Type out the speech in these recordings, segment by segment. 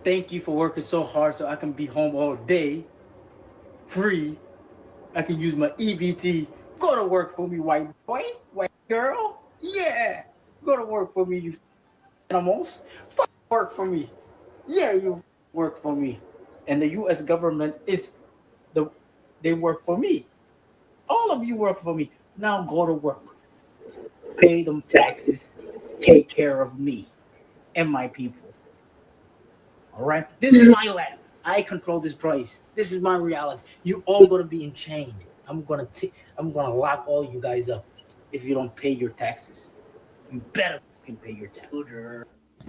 thank you for working so hard so I can be home all day, free. I can use my EBT. Go to work for me, white boy, white girl. Yeah, go to work for me, you animals. Work for me. Yeah, you work for me. And the U.S. government is the they work for me. All of you work for me. Now go to work. Pay them taxes. Take care of me and my people. All right. This is my land. I control this place. This is my reality. You all gonna be enchained. I'm gonna lock all you guys up if you don't pay your taxes. You better can pay your taxes.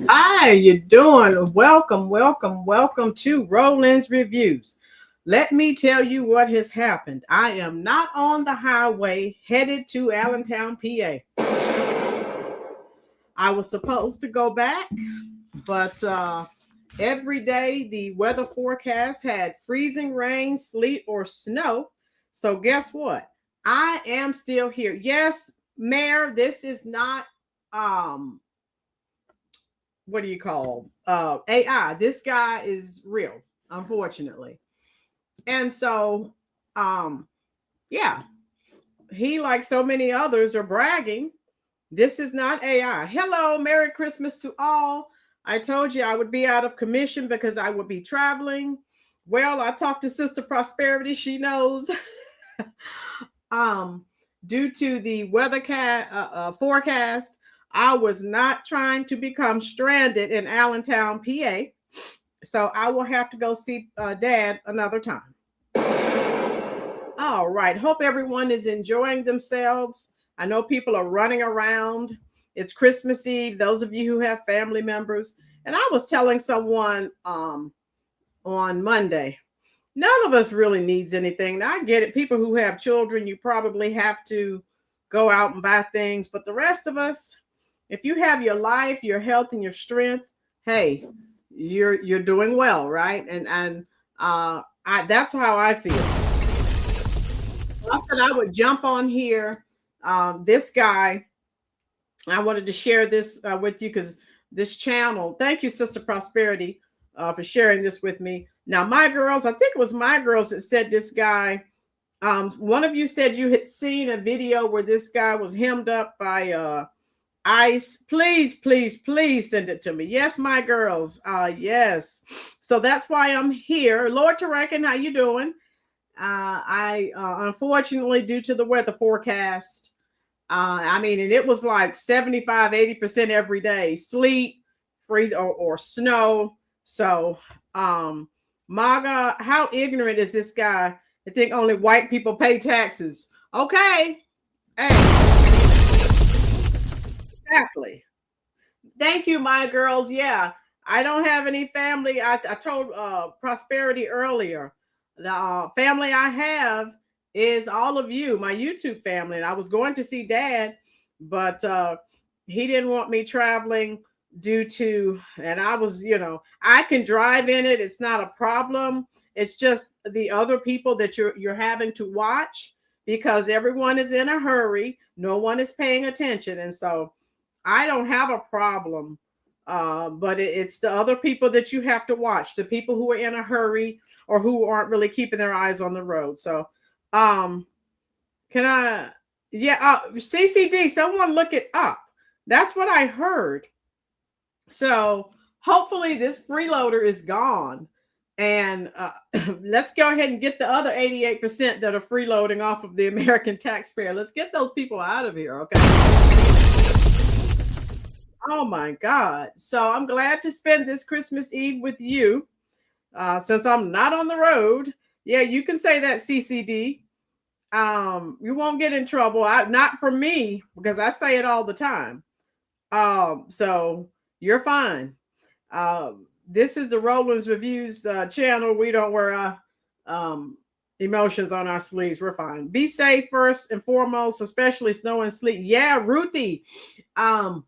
Hi, you doing? Welcome to Rolynn's Reviews. Let me tell you what has happened. I am not on the highway headed to Allentown, PA. I was supposed to go back, but every day the weather forecast had freezing rain, sleet, or snow. So guess what? I am still here. Yes, Mayor, this is not what do you call AI. This guy is real, unfortunately. And so yeah, he, like so many others, are bragging. This is not AI. Hello, Merry Christmas to all. I told you I would be out of commission because I would be traveling. Well, I talked to Sister Prosperity. She knows. Due to the weather forecast, I was not trying to become stranded in Allentown, PA. So I will have to go see Dad another time. All right. Hope everyone is enjoying themselves. I know people are running around. It's Christmas Eve. Those of you who have family members. And I was telling someone on Monday, none of us really needs anything. Now, I get it. People who have children, you probably have to go out and buy things. But the rest of us, if you have your life, your health, and your strength, hey, you're doing well, right? And that's how I feel. I said I would jump on here. This guy, I wanted to share this with you because this channel. Thank you, Sister Prosperity, for sharing this with me. Now, my girls, I think it was my girls that said this guy. One of you said you had seen a video where this guy was hemmed up by ICE. Please send it to me. Yes, my girls. Yes. So that's why I'm here. Lord Terekin, how you doing? I unfortunately, due to the weather forecast, and it was like 75, 80% every day, sleet, freeze, or snow. So, MAGA, how ignorant is this guy to think only white people pay taxes? Okay. Hey. Exactly. Thank you, my girls. Yeah, I don't have any family. I told Prosperity earlier. The family I have is all of you, my YouTube family. And I was going to see Dad, but he didn't want me traveling due to, and I was, I can drive in it. It's not a problem. It's just the other people that you're having to watch because everyone is in a hurry. No one is paying attention. And so I don't have a problem. But it's the other people that you have to watch, the people who are in a hurry or who aren't really keeping their eyes on the road. So, can I, CCD, someone look it up. That's what I heard. So hopefully this freeloader is gone. And let's go ahead and get the other 88% that are freeloading off of the American taxpayer. Let's get those people out of here, okay? Oh my God. So I'm glad to spend this Christmas Eve with you since I'm not on the road. Yeah, you can say that, CCD. You won't get in trouble. Not for me, because I say it all the time. So you're fine. This is the Rolynn's Reviews channel. We don't wear emotions on our sleeves. We're fine. Be safe first and foremost, especially snow and sleet. Yeah, Ruthie. And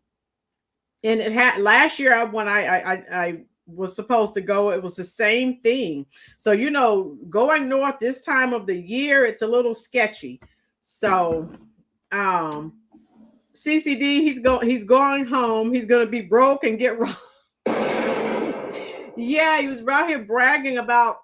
it had last year when I was supposed to go, it was the same thing. So, going north this time of the year, it's a little sketchy. So, CCD, he's going home. He's going to be broke and get robbed. Yeah, he was out here bragging about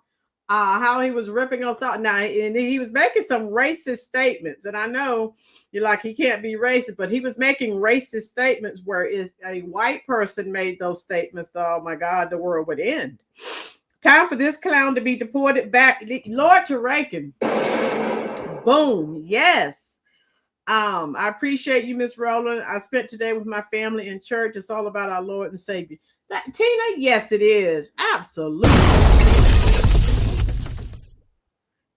how he was ripping us out. Now, and he was making some racist statements. And I know you're like, he can't be racist, but he was making racist statements where if a white person made those statements, oh my God, the world would end. Time for this clown to be deported back. Lord to Rankin. Boom. Yes. I appreciate you, Miss Rolynn. I spent today with my family in church. It's all about our Lord and Savior. Tina, yes, it is. Absolutely.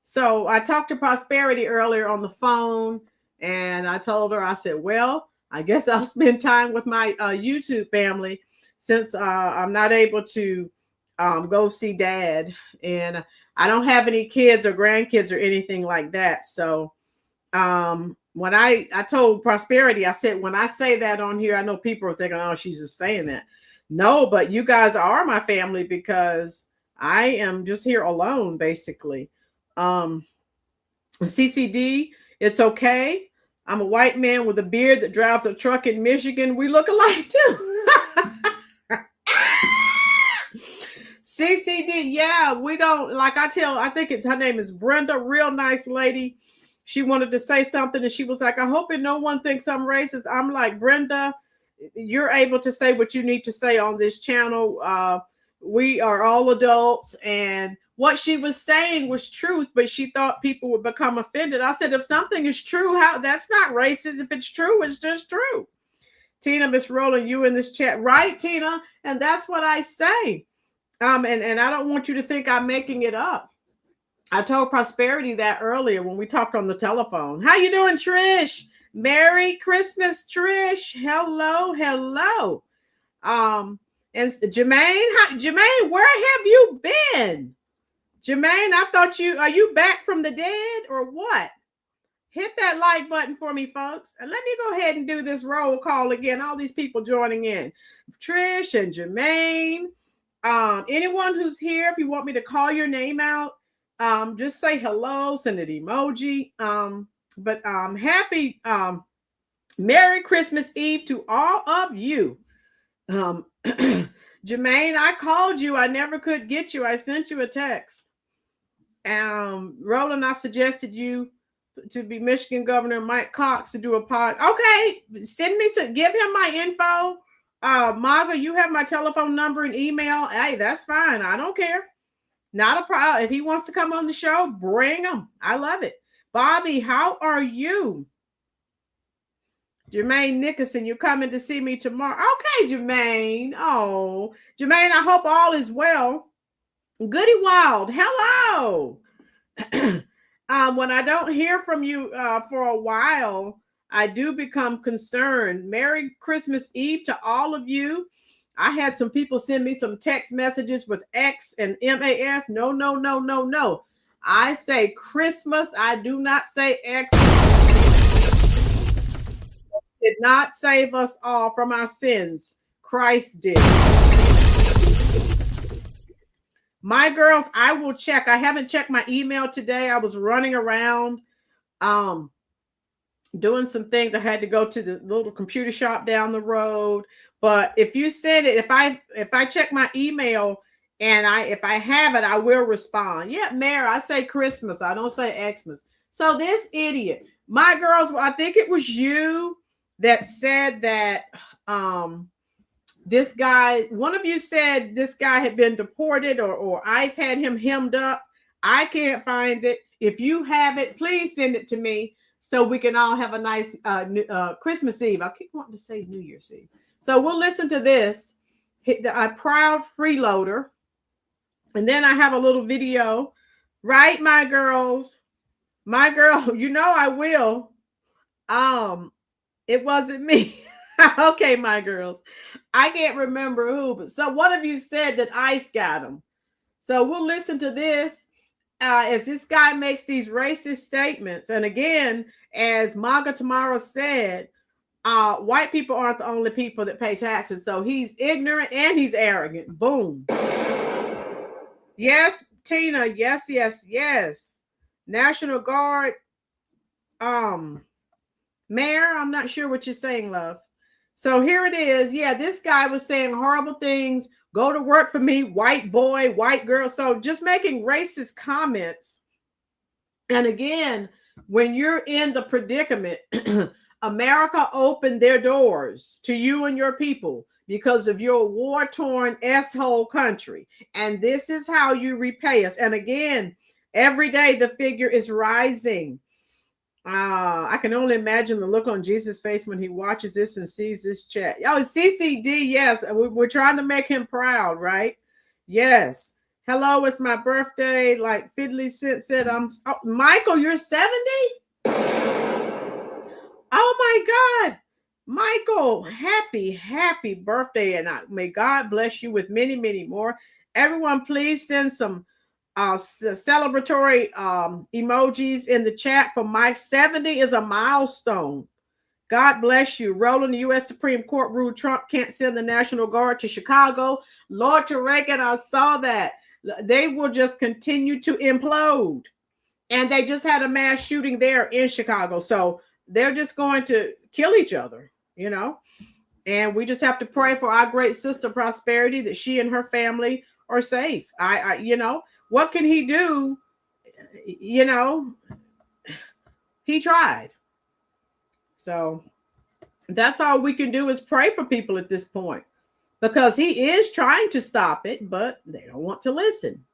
So I talked to Prosperity earlier on the phone, and I told her, I said, well, I guess I'll spend time with my YouTube family since I'm not able to go see Dad. And I don't have any kids or grandkids or anything like that. So when I told Prosperity, I said, when I say that on here, I know people are thinking, oh, she's just saying that. No, but you guys are my family because I am just here alone, basically. CCD, it's okay. I'm a white man with a beard that drives a truck in Michigan. We look alike too. CCD, yeah, we don't, like I think her name is Brenda, real nice lady. She wanted to say something and she was like, I hope no one thinks I'm racist. I'm like, Brenda, you're able to say what you need to say on this channel. We are all adults, and what she was saying was truth, but she thought people would become offended. I said, if something is true, that's not racist. If it's true, it's just true. Tina, Miss Rolynn, you in this chat, right, Tina? And that's what I say. And I don't want you to think I'm making it up. I told Prosperity that earlier when we talked on the telephone. How you doing, Trish? Merry Christmas, Trish. Hello, hello. And Jermaine, where have you been? Jermaine, I thought are you back from the dead or what? Hit that like button for me, folks. And let me go ahead and do this roll call again. All these people joining in. Trish and Jermaine. Anyone who's here, if you want me to call your name out, just say hello, send an emoji. But happy Merry Christmas Eve to all of you. Jermaine, I called you. I never could get you. I sent you a text. Rolynn, I suggested you to be Michigan Governor Mike Cox to do a pod. Okay, send me give him my info. Marga, you have my telephone number and email. Hey, that's fine. I don't care. Not a problem. If he wants to come on the show, bring him. I love it. Bobby, how are you? Jermaine Nickerson, you're coming to see me tomorrow. Okay, Jermaine. Oh, Jermaine, I hope all is well. Goody Wild, hello. When I don't hear from you for a while, I do become concerned. Merry Christmas Eve to all of you. I had some people send me some text messages with X and MAS. No. I say Christmas. I do not say X. Did not save us all from our sins. Christ did. My girls, I will check. I haven't checked my email today. I was running around doing some things. I had to go to the little computer shop down the road. But if you send it, if I check my email and if I have it, I will respond. Yeah, Mayor, I say Christmas. I don't say Xmas. So this idiot, my girls, I think it was you that said that this guy, one of you said this guy had been deported or ICE had him hemmed up. I can't find it. If you have it, please send it to me so we can all have a nice Christmas Eve. I keep wanting to say New Year's Eve. So we'll listen to this. A proud freeloader. And then I have a little video. Right, my girls? My girl, you know I will. It wasn't me. Okay, my girls. I can't remember who, but so one of you said that ICE got him. So we'll listen to this as this guy makes these racist statements. And again, as Maga Tamara said, white people aren't the only people that pay taxes. So he's ignorant and he's arrogant. Boom. Yes, Tina. Yes. National Guard. Mayor, I'm not sure what you're saying, love. So here it is. Yeah, this guy was saying horrible things Go to work for me, white boy, white girl. So just making racist comments. And again, when you're in the predicament, America opened their doors to you and your people because of your war-torn S-hole country. And this is how you repay us. And again, every day the figure is rising. I can only imagine the look on Jesus' face when he watches this and sees this chat. Oh, CCD, yes. We're trying to make him proud, right? Yes. Hello, it's my birthday. Like Fiddly said, Michael, you're 70? Oh my God. Michael, happy birthday. And may God bless you with many, many more. Everyone, please send some celebratory emojis in the chat for Mike. 70 is a milestone. God bless you. Rolynn, the U.S. Supreme Court ruled Trump can't send the National Guard to Chicago. Lord to Reagan, I saw that. They will just continue to implode. And they just had a mass shooting there in Chicago. So they're just going to kill each other, you know. And we just have to pray for our great sister Prosperity that she and her family are safe. I you know, what can he do? You know, he tried. So that's all we can do is pray for people at this point, because he is trying to stop it, but they don't want to listen.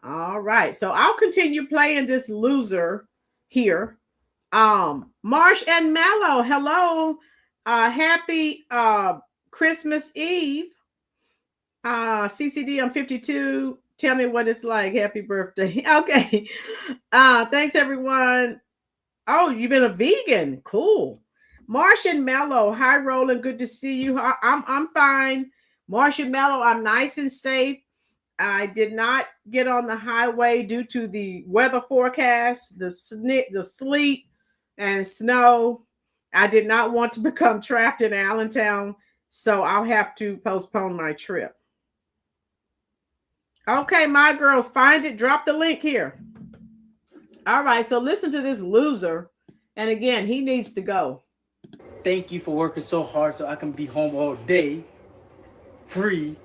All right. So I'll continue playing this loser here. Marsh and Mellow, hello. Happy Christmas Eve. CCD, I'm 52. Tell me what it's like. Happy birthday. Okay. Thanks, everyone. Oh, you've been a vegan. Cool. Marsh and Mellow. Hi, Rolynn. Good to see you. I'm fine. Marsh and Mellow, I'm nice and safe. I did not get on the highway due to the weather forecast, the sleet and snow. I did not want to become trapped in Allentown, so I'll have to postpone my trip. Okay, my girls, find it. Drop the link here. All right, so listen to this loser. And again, he needs to go. Thank you for working so hard so I can be home all day, free.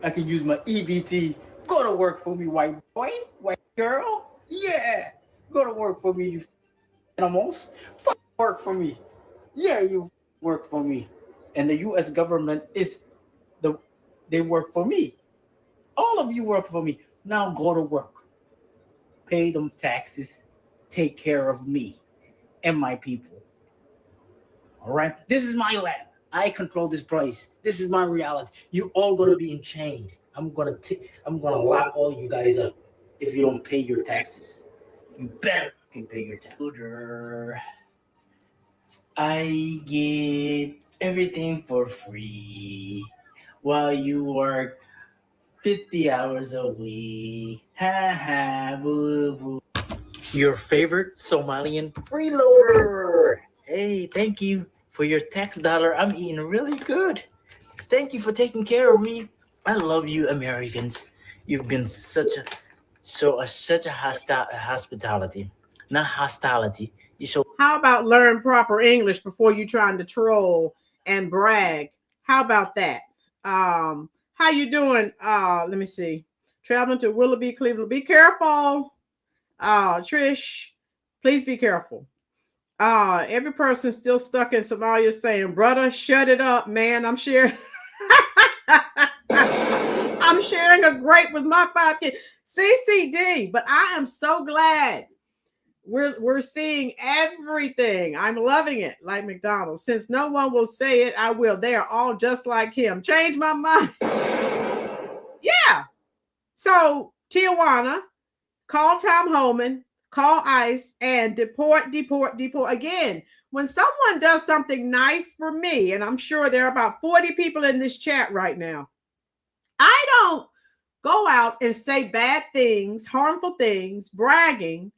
I can use my EBT. Go to work for me, white boy, white girl. Yeah, go to work for me, you animals. Work for me. Yeah, you work for me. And the U.S. government they work for me. All of you work for me. Now go to work. Pay them taxes. Take care of me and my people. All right? This is my land. I control this place. This is my reality. You all gonna be enchained. I'm gonna lock all you guys up if you don't pay your taxes. You better pay your taxes. I get everything for free while you work 50 hours a week. Ha ha, boo boo. Your favorite Somalian freeloader. Hey, thank you for your tax dollar. I'm eating really good. Thank you for taking care of me. I love you, Americans. You've been such a hospitality, not hostility. You show. How about learn proper English before you trying to troll and brag? How about that? How you doing? Let me see. Traveling to Willoughby, Cleveland. Be careful. Trish, please be careful. Every person still stuck in Somalia saying, brother, shut it up, man. I'm sharing. I'm sharing a grape with my 5 kids. CCD, but I am so glad we're seeing everything. I'm loving it, like McDonald's. Since no one will say it, I will. They are all just like him. Change my mind. Yeah. So Tijuana, call Tom Homan, call ICE, and deport. Again, when someone does something nice for me, and I'm sure there are about 40 people in this chat right now, I don't go out and say bad things, harmful things, bragging.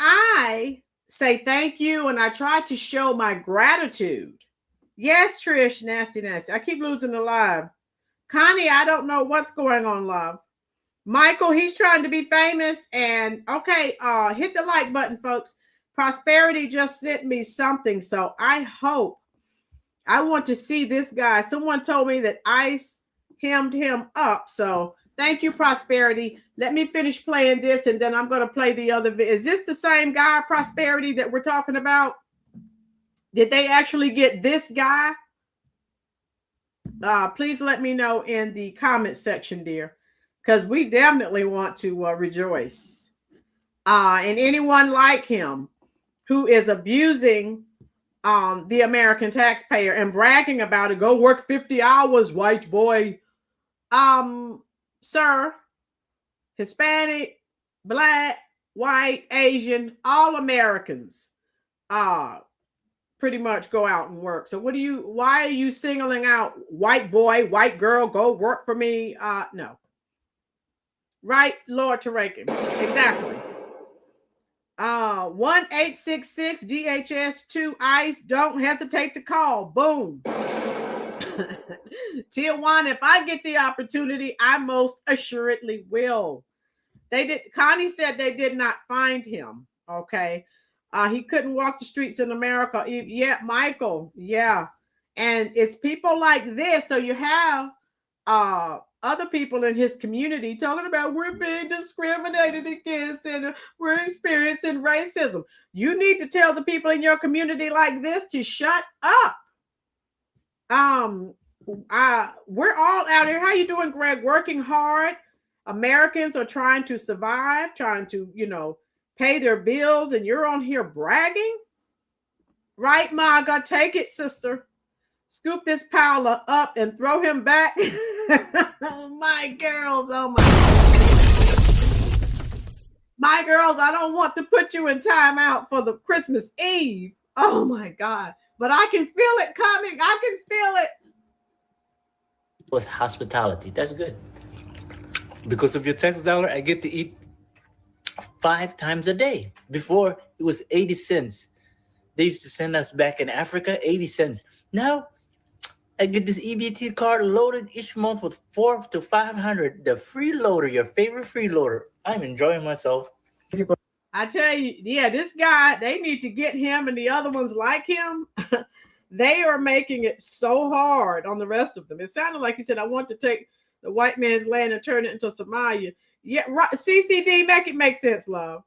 I say thank you, and I try to show my gratitude. Yes, Trish, nasty. I keep losing the live. Connie, I don't know what's going on, love. Michael, he's trying to be famous. And okay, hit the like button, folks. Prosperity just sent me something, so I hope I want to see this guy. Someone told me that ICE hemmed him up. So thank you, Prosperity. Let me finish playing this, and then I'm going to play the other. Is this the same guy, Prosperity, that we're talking about? Did they actually get this guy? Please let me know in the comment section, dear, because we definitely want to rejoice. And anyone like him who is abusing the American taxpayer and bragging about it, go work 50 hours, white boy. Sir, Hispanic, Black, white, Asian, all Americans pretty much go out and work. So why are you singling out white boy, white girl, go work for me? No. Right, Lord Tarakin. Exactly. 1-866 DHS2 ICE. Don't hesitate to call. Boom. Tier 1, if I get the opportunity, I most assuredly will. Connie said they did not find him. Okay. He couldn't walk the streets in America. Yeah, Michael. Yeah. And it's people like this. So you have other people in his community talking about we're being discriminated against and we're experiencing racism. You need to tell the people in your community like this to shut up. We're all out here. How you doing, Greg? Working hard. Americans are trying to survive, trying to, pay their bills, and you're on here bragging. Right, Maga? Take it, sister. Scoop this Paula up and throw him back. My girls, oh my girls, I don't want to put you in timeout for the Christmas Eve. Oh my God. But I can feel it coming. I can feel it. Was hospitality. That's good. Because of your tax dollar, I get to eat 5 times a day. Before, it was 80 cents. They used to send us back in Africa, 80 cents. Now, I get this EBT card loaded each month with $400 to $500. The Freeloader, your favorite Freeloader. I'm enjoying myself. I tell you, yeah, this guy, they need to get him and the other ones like him. They are making it so hard on the rest of them. It sounded like he said, I want to take the white man's land and turn it into Somalia. Yeah, right. CCD, make it make sense, love.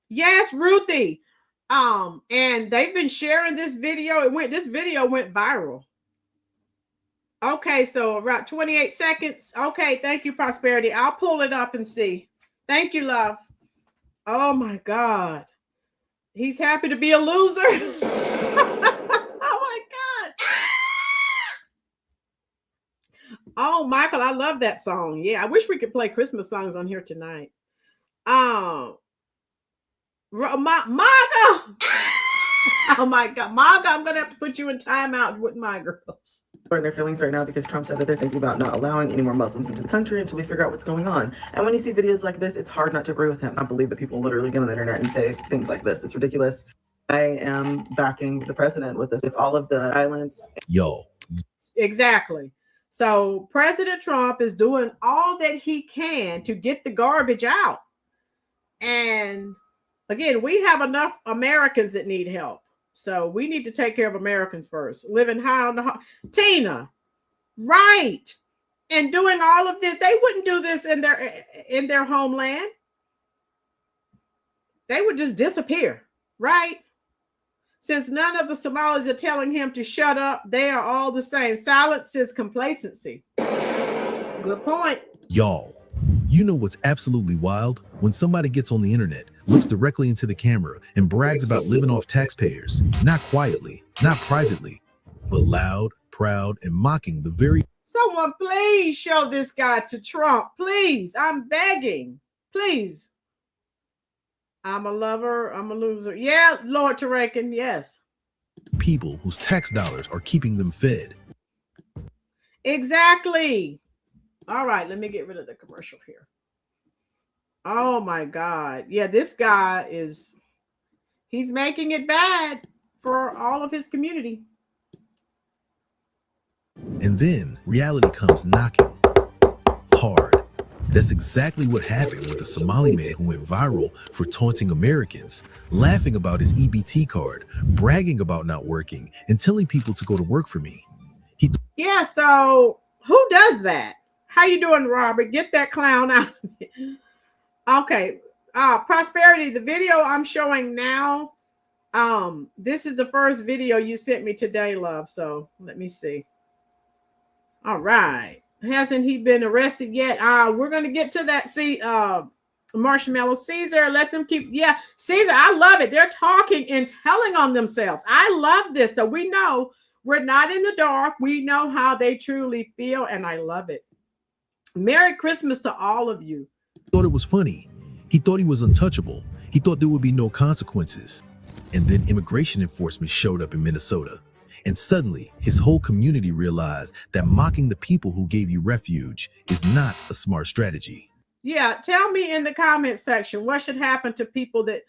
Yes, Ruthie. And they've been sharing this video. This video went viral. Okay, so around 28 seconds. Okay, thank you, Prosperity. I'll pull it up and see. Thank you, love. Oh my God. He's happy to be a loser. Oh my God. Oh, Michael, I love that song. Yeah, I wish we could play Christmas songs on here tonight. Maga. Oh my God, Maga, I'm gonna have to put you in timeout with my girls. In their feelings right now because Trump said that they're thinking about not allowing any more Muslims into the country until we figure out what's going on. And when you see videos like this, it's hard not to agree with him. I believe that people literally get on the internet and say things like this. It's ridiculous. I am backing the president with this, with all of the violence. Yo. Exactly. So President Trump is doing all that he can to get the garbage out. And again, we have enough Americans that need help. So we need to take care of Americans first. Living high on the Tina, right? And doing all of this, they wouldn't do this in their homeland. They would just disappear, right? Since none of the Somalis are telling him to shut up, they are all the same. Silence is complacency. Good point. Y'all, you know what's absolutely wild? When somebody gets on the internet, looks directly into the camera, and brags about living off taxpayers, not quietly, not privately, but loud, proud, and mocking the very... Someone please show this guy to Trump. Please, I'm begging. Please. I'm a lover, I'm a loser. Yeah, Lord Tarakin, yes. people whose tax dollars are keeping them fed. Exactly. All right, let me get rid of the commercial here. Oh my God. Yeah, this guy he's making it bad for all of his community. And then reality comes knocking hard. That's exactly what happened with the Somali man who went viral for taunting Americans, laughing about his EBT card, bragging about not working, and telling people to go to work for me. Yeah, so who does that? How you doing, Robert? Get that clown out. Okay. Prosperity, the video I'm showing now, this is the first video you sent me today, love. So let me see. All right. Hasn't he been arrested yet? We're gonna get to that. See, Marshmallow Caesar, let them keep. Yeah, Caesar, I love it. They're talking and telling on themselves. I love this. So we know we're not in the dark. We know how they truly feel, and I love it. Merry Christmas to all of you. Thought it was funny. He thought he was untouchable. He thought there would be no consequences. And then immigration enforcement showed up in Minnesota. And suddenly, his whole community realized that mocking the people who gave you refuge is not a smart strategy. Yeah, tell me in the comment section what should happen to people that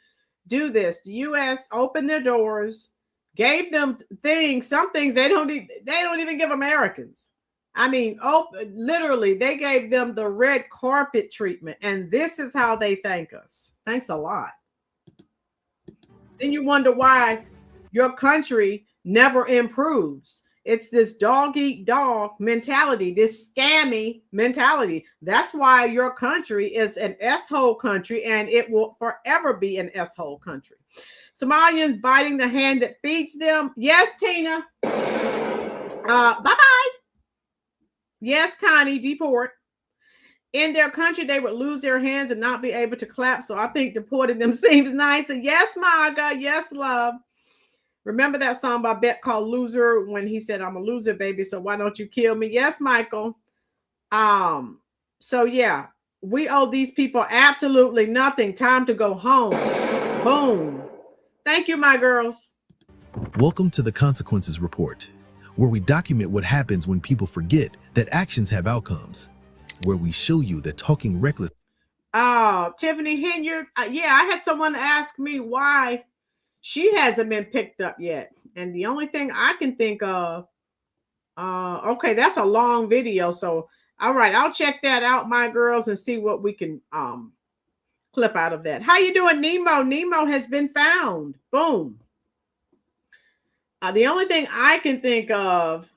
do this. The U.S. opened their doors, gave them things, some things they don't even give Americans. I mean, literally, they gave them the red carpet treatment, and this is how they thank us. Thanks a lot. Then you wonder why your country never improves. It's this dog eat dog mentality, this scammy mentality. That's why your country is an S-hole country, and it will forever be an S-hole country. Somalians biting the hand that feeds them. Yes, Tina. Bye-bye. Yes, Connie, deport. In their country, they would lose their hands and not be able to clap. So I think deporting them seems nice. And yes, Maga. Yes, love. Remember that song by Beck called Loser when he said, I'm a loser, baby. So why don't you kill me? Yes, Michael. So yeah, we owe these people absolutely nothing. Time to go home. Boom. Thank you, my girls. Welcome to the Consequences Report, where we document what happens when people forget that actions have outcomes, where we show you that talking reckless. Tiffany Hinyard. Yeah, I had someone ask me why she hasn't been picked up yet. And the only thing I can think of, okay, that's a long video. So, all right, I'll check that out, my girls, and see what we can clip out of that. How you doing, Nemo? Nemo has been found. Boom. The only thing I can think of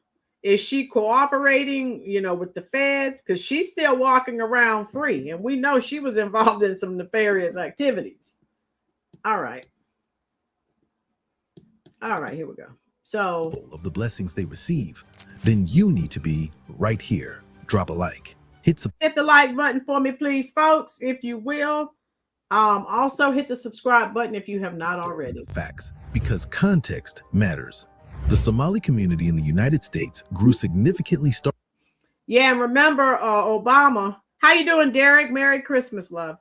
is she cooperating, with the feds, because she's still walking around free. And we know she was involved in some nefarious activities. All right. All right, here we go. So, of the blessings they receive, then you need to be right here. Drop a like. Hit the like button for me, please, folks, if you will. Also hit the subscribe button if you have not already. Facts, because context matters. The Somali community in the United States grew significantly. Yeah, and remember Obama. How you doing, Derek? Merry Christmas, love.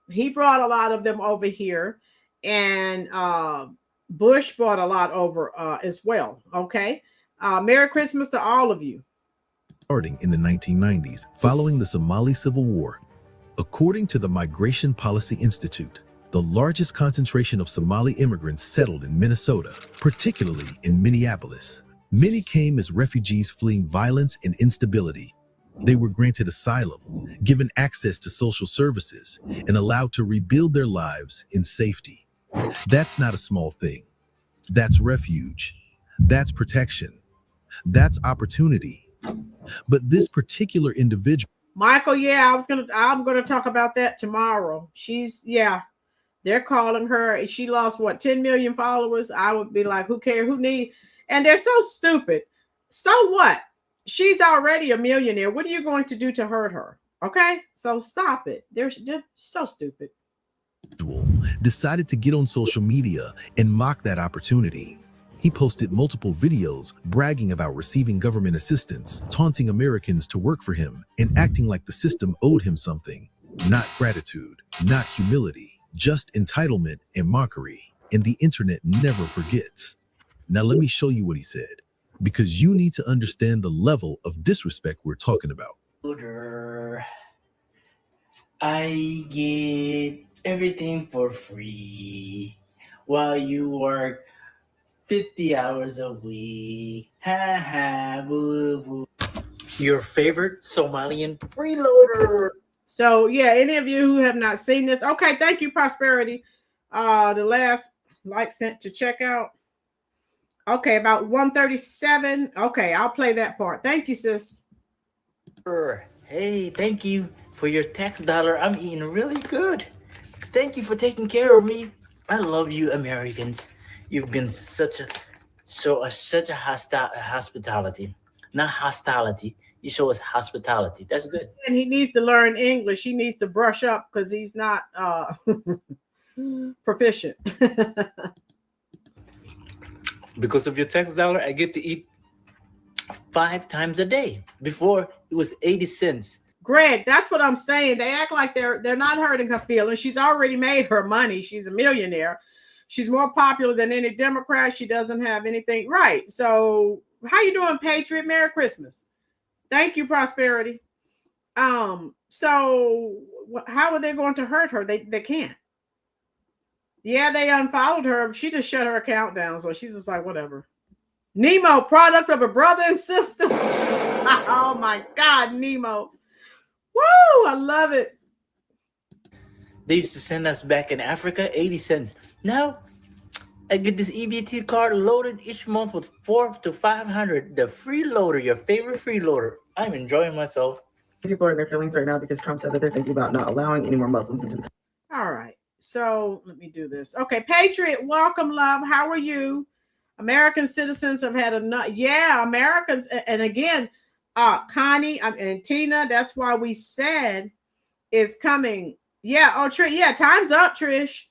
He brought a lot of them over here, and Bush brought a lot over as well. Okay. Merry Christmas to all of you. Starting in the 1990s, following the Somali Civil War. According to the Migration Policy Institute, the largest concentration of Somali immigrants settled in Minnesota, particularly in Minneapolis. Many came as refugees fleeing violence and instability. They were granted asylum, given access to social services, and allowed to rebuild their lives in safety. That's not a small thing. That's refuge. That's protection. That's opportunity. But this particular individual, Michael, yeah, I'm gonna talk about that tomorrow. They're calling her. She lost 10 million followers. I would be like, who cares? Who need? And they're so stupid. So what? She's already a millionaire. What are you going to do to hurt her? Okay, so stop it. They're so stupid. Decided to get on social media and mock that opportunity. He posted multiple videos bragging about receiving government assistance, taunting Americans to work for him, and acting like the system owed him something. Not gratitude, not humility, just entitlement and mockery. And the internet never forgets. Now let me show you what he said, because you need to understand the level of disrespect we're talking about. I get everything for free while you work 50 hours a week. Ha ha, boo boo. Your favorite Somalian freeloader. So yeah, any of you who have not seen this, okay, thank you, Prosperity. The last like sent to check out. Okay, about 137. Okay, I'll play that part. Thank you, sis. Hey, thank you for your tax dollar. I'm eating really good. Thank you for taking care of me. I love you, Americans. You've been such a hospitality, not hostility. You show us hospitality. That's good. And he needs to learn English. He needs to brush up because he's not proficient. Because of your tax dollar, I get to eat 5 times a day. Before it was 80 cents. Greg, that's what I'm saying. They act like they're not hurting her feelings. She's already made her money. She's a millionaire. She's more popular than any Democrat. She doesn't have anything right. So how you doing, Patriot? Merry Christmas. Thank you, Prosperity. So how are they going to hurt her? They can't. Yeah, they unfollowed her. She just shut her account down. So she's just like, whatever. Nemo, product of a brother and sister. Oh my God, Nemo. Woo, I love it. They used to send us back in Africa 80 cents. Now I get this EBT card loaded each month with 400 to 500. The freeloader, your favorite freeloader. I'm enjoying myself. People are in their feelings right now because Trump said that they're thinking about not allowing any more Muslims into the country. All right. So let me do this. Okay, Patriot, welcome, love. How are you? American citizens have had enough. Yeah, Americans. And again, Connie and Tina, that's why we said is coming. Yeah. Oh, Trish. Yeah. Time's up, Trish.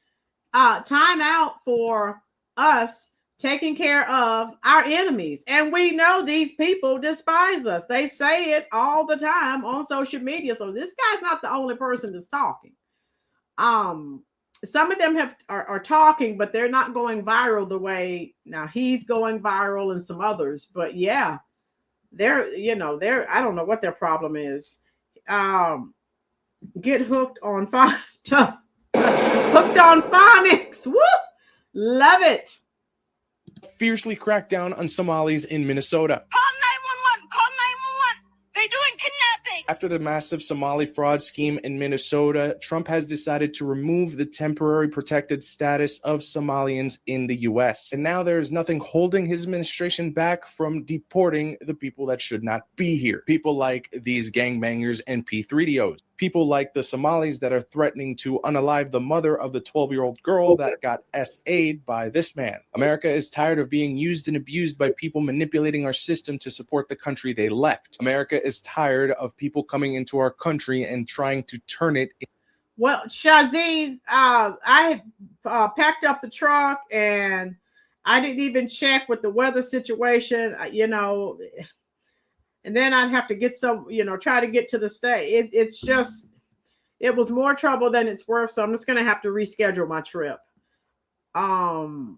Time out for us taking care of our enemies. And we know these people despise us. They say it all the time on social media. So this guy's not the only person that's talking. Some of them are talking, but they're not going viral the way now he's going viral and some others. But yeah, they're I don't know what their problem is. Get hooked on hooked on phonics. Woo! Love it. Fiercely cracked down on Somalis in Minnesota. Call 911. Call 911. They're doing kidnapping. After the massive Somali fraud scheme in Minnesota, Trump has decided to remove the temporary protected status of Somalians in the U.S. And now there is nothing holding his administration back from deporting the people that should not be here. People like these gangbangers and P3DOs. People like the Somalis that are threatening to unalive the mother of the 12-year-old girl that got SA'd by this man. America is tired of being used and abused by people manipulating our system to support the country they left. America is tired of people coming into our country and trying to turn it. Well, Shaziz, I packed up the truck and I didn't even check with the weather situation, and then I'd have to get some, try to get to the state. It's just, it was more trouble than it's worth. So I'm just going to have to reschedule my trip. Oh,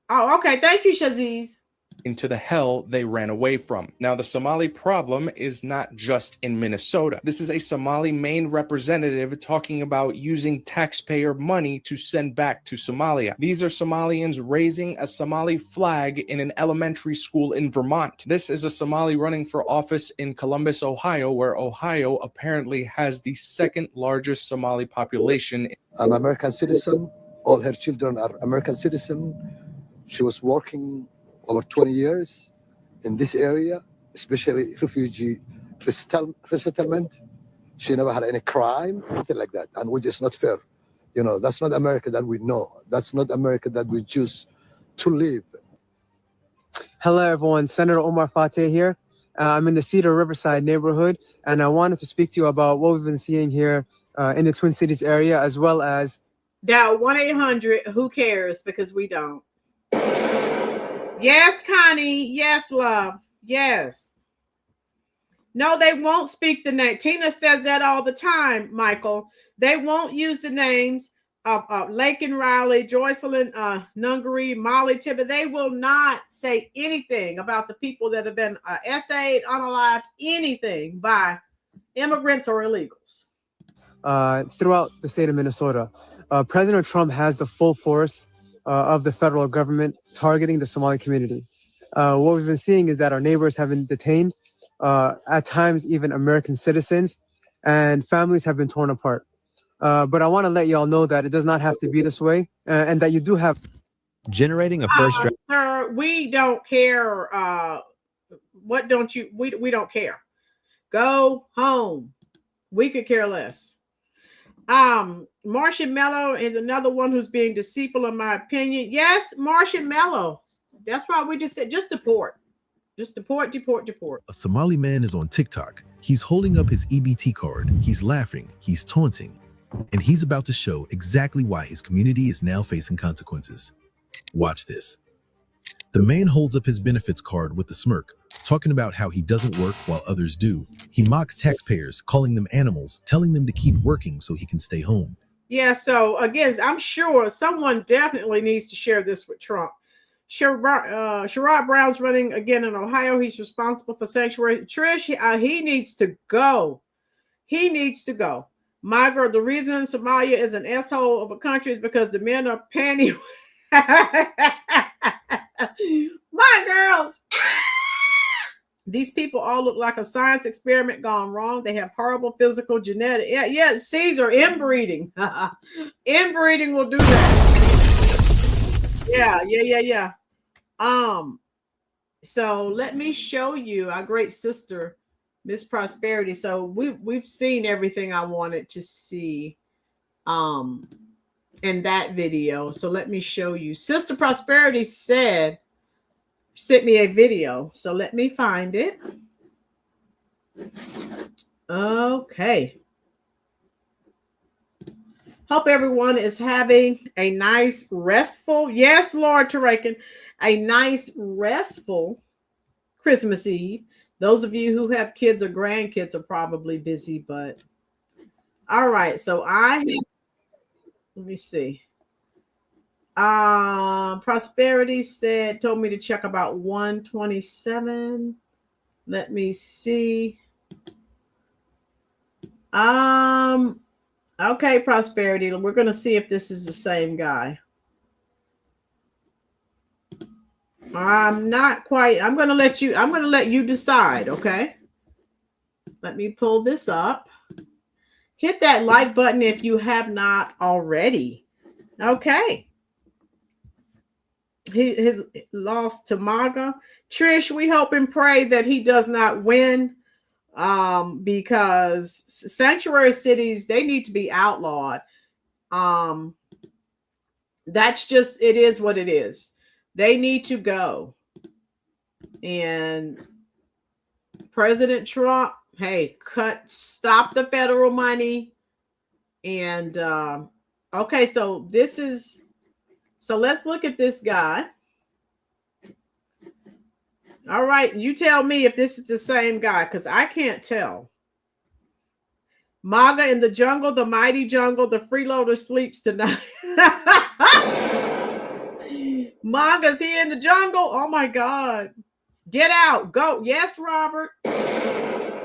okay. Thank you, Shaziz. Into the hell they ran away from. Now, the Somali problem is not just in Minnesota. This is a Somali Maine representative talking about using taxpayer money to send back to Somalia. These are Somalians raising a Somali flag in an elementary school in Vermont. This is a Somali running for office in Columbus, Ohio, where Ohio apparently has the second largest Somali population. I'm an American citizen. All her children are American citizens. She was working over 20 years in this area, especially refugee resettlement. She never had any crime, anything like that, and which is not fair. That's not America that we know. That's not America that we choose to live. Hello, everyone. Senator Omar Fateh here. I'm in the Cedar Riverside neighborhood, and I wanted to speak to you about what we've been seeing here in the Twin Cities area, as well as... Dial 1-800, who cares? Because we don't. Yes, Connie. Yes, love. Yes. No, they won't speak the name. Tina says that all the time, Michael. They won't use the names of Lakin Riley, Joycelyn Nungary, Molly Tibbet. They will not say anything about the people that have been SA'd, unalived, anything by immigrants or illegals. Throughout the state of Minnesota, President Trump has the full force of the federal government targeting the Somali community. What we've been seeing is that our neighbors have been detained at times even American citizens, and families have been torn apart. But I want to let y'all know that it does not have to be this way, and that you do have generating a first draft. Sir, we don't care. What don't you? We don't care. Go home. We could care less. Marcia Mello is another one who's being deceitful, in my opinion. Yes, Marcia Mello. That's why we just said just deport. Just deport. A Somali man is on TikTok. He's holding up his EBT card. He's laughing. He's taunting. And he's about to show exactly why his community is now facing consequences. Watch this. The man holds up his benefits card with a smirk, talking about how he doesn't work while others do. He mocks taxpayers, calling them animals, telling them to keep working so he can stay home. Yeah, so again, I'm sure someone definitely needs to share this with Trump. Sherrod Brown's running again in Ohio. He's responsible for sanctuary. Trish, he needs to go. He needs to go. My girl, the reason Somalia is an asshole of a country is because the men are panty. My girls. These people all look like a science experiment gone wrong. They have horrible physical genetic. Yeah, Caesar, inbreeding. Inbreeding will do that. Yeah. So let me show you our great sister, Miss Prosperity. So we've seen everything I wanted to see in that video. So let me show you. Sister Prosperity sent me a video. So let me find it. Okay. Hope everyone is having a nice, restful, yes, Lord Tarakin, a nice, restful Christmas Eve. Those of you who have kids or grandkids are probably busy, but all right. So let me see. Prosperity told me to check about 127. Let me see. Okay, Prosperity. We're going to see if this is the same guy. I'm not quite. I'm going to let you decide, okay? Let me pull this up. Hit that like button if you have not already. Okay. He has lost to MAGA. Trish, we hope and pray that he does not win, because sanctuary cities, they need to be outlawed. That's just, it is what it is. They need to go. And President Trump, hey, stop the federal money. And okay, so let's look at this guy. All right, you tell me if this is the same guy, because I can't tell. MAGA in the jungle, the mighty jungle, the freeloader sleeps tonight. MAGA's here in the jungle. Oh my God. Get out. Go. Yes, Robert.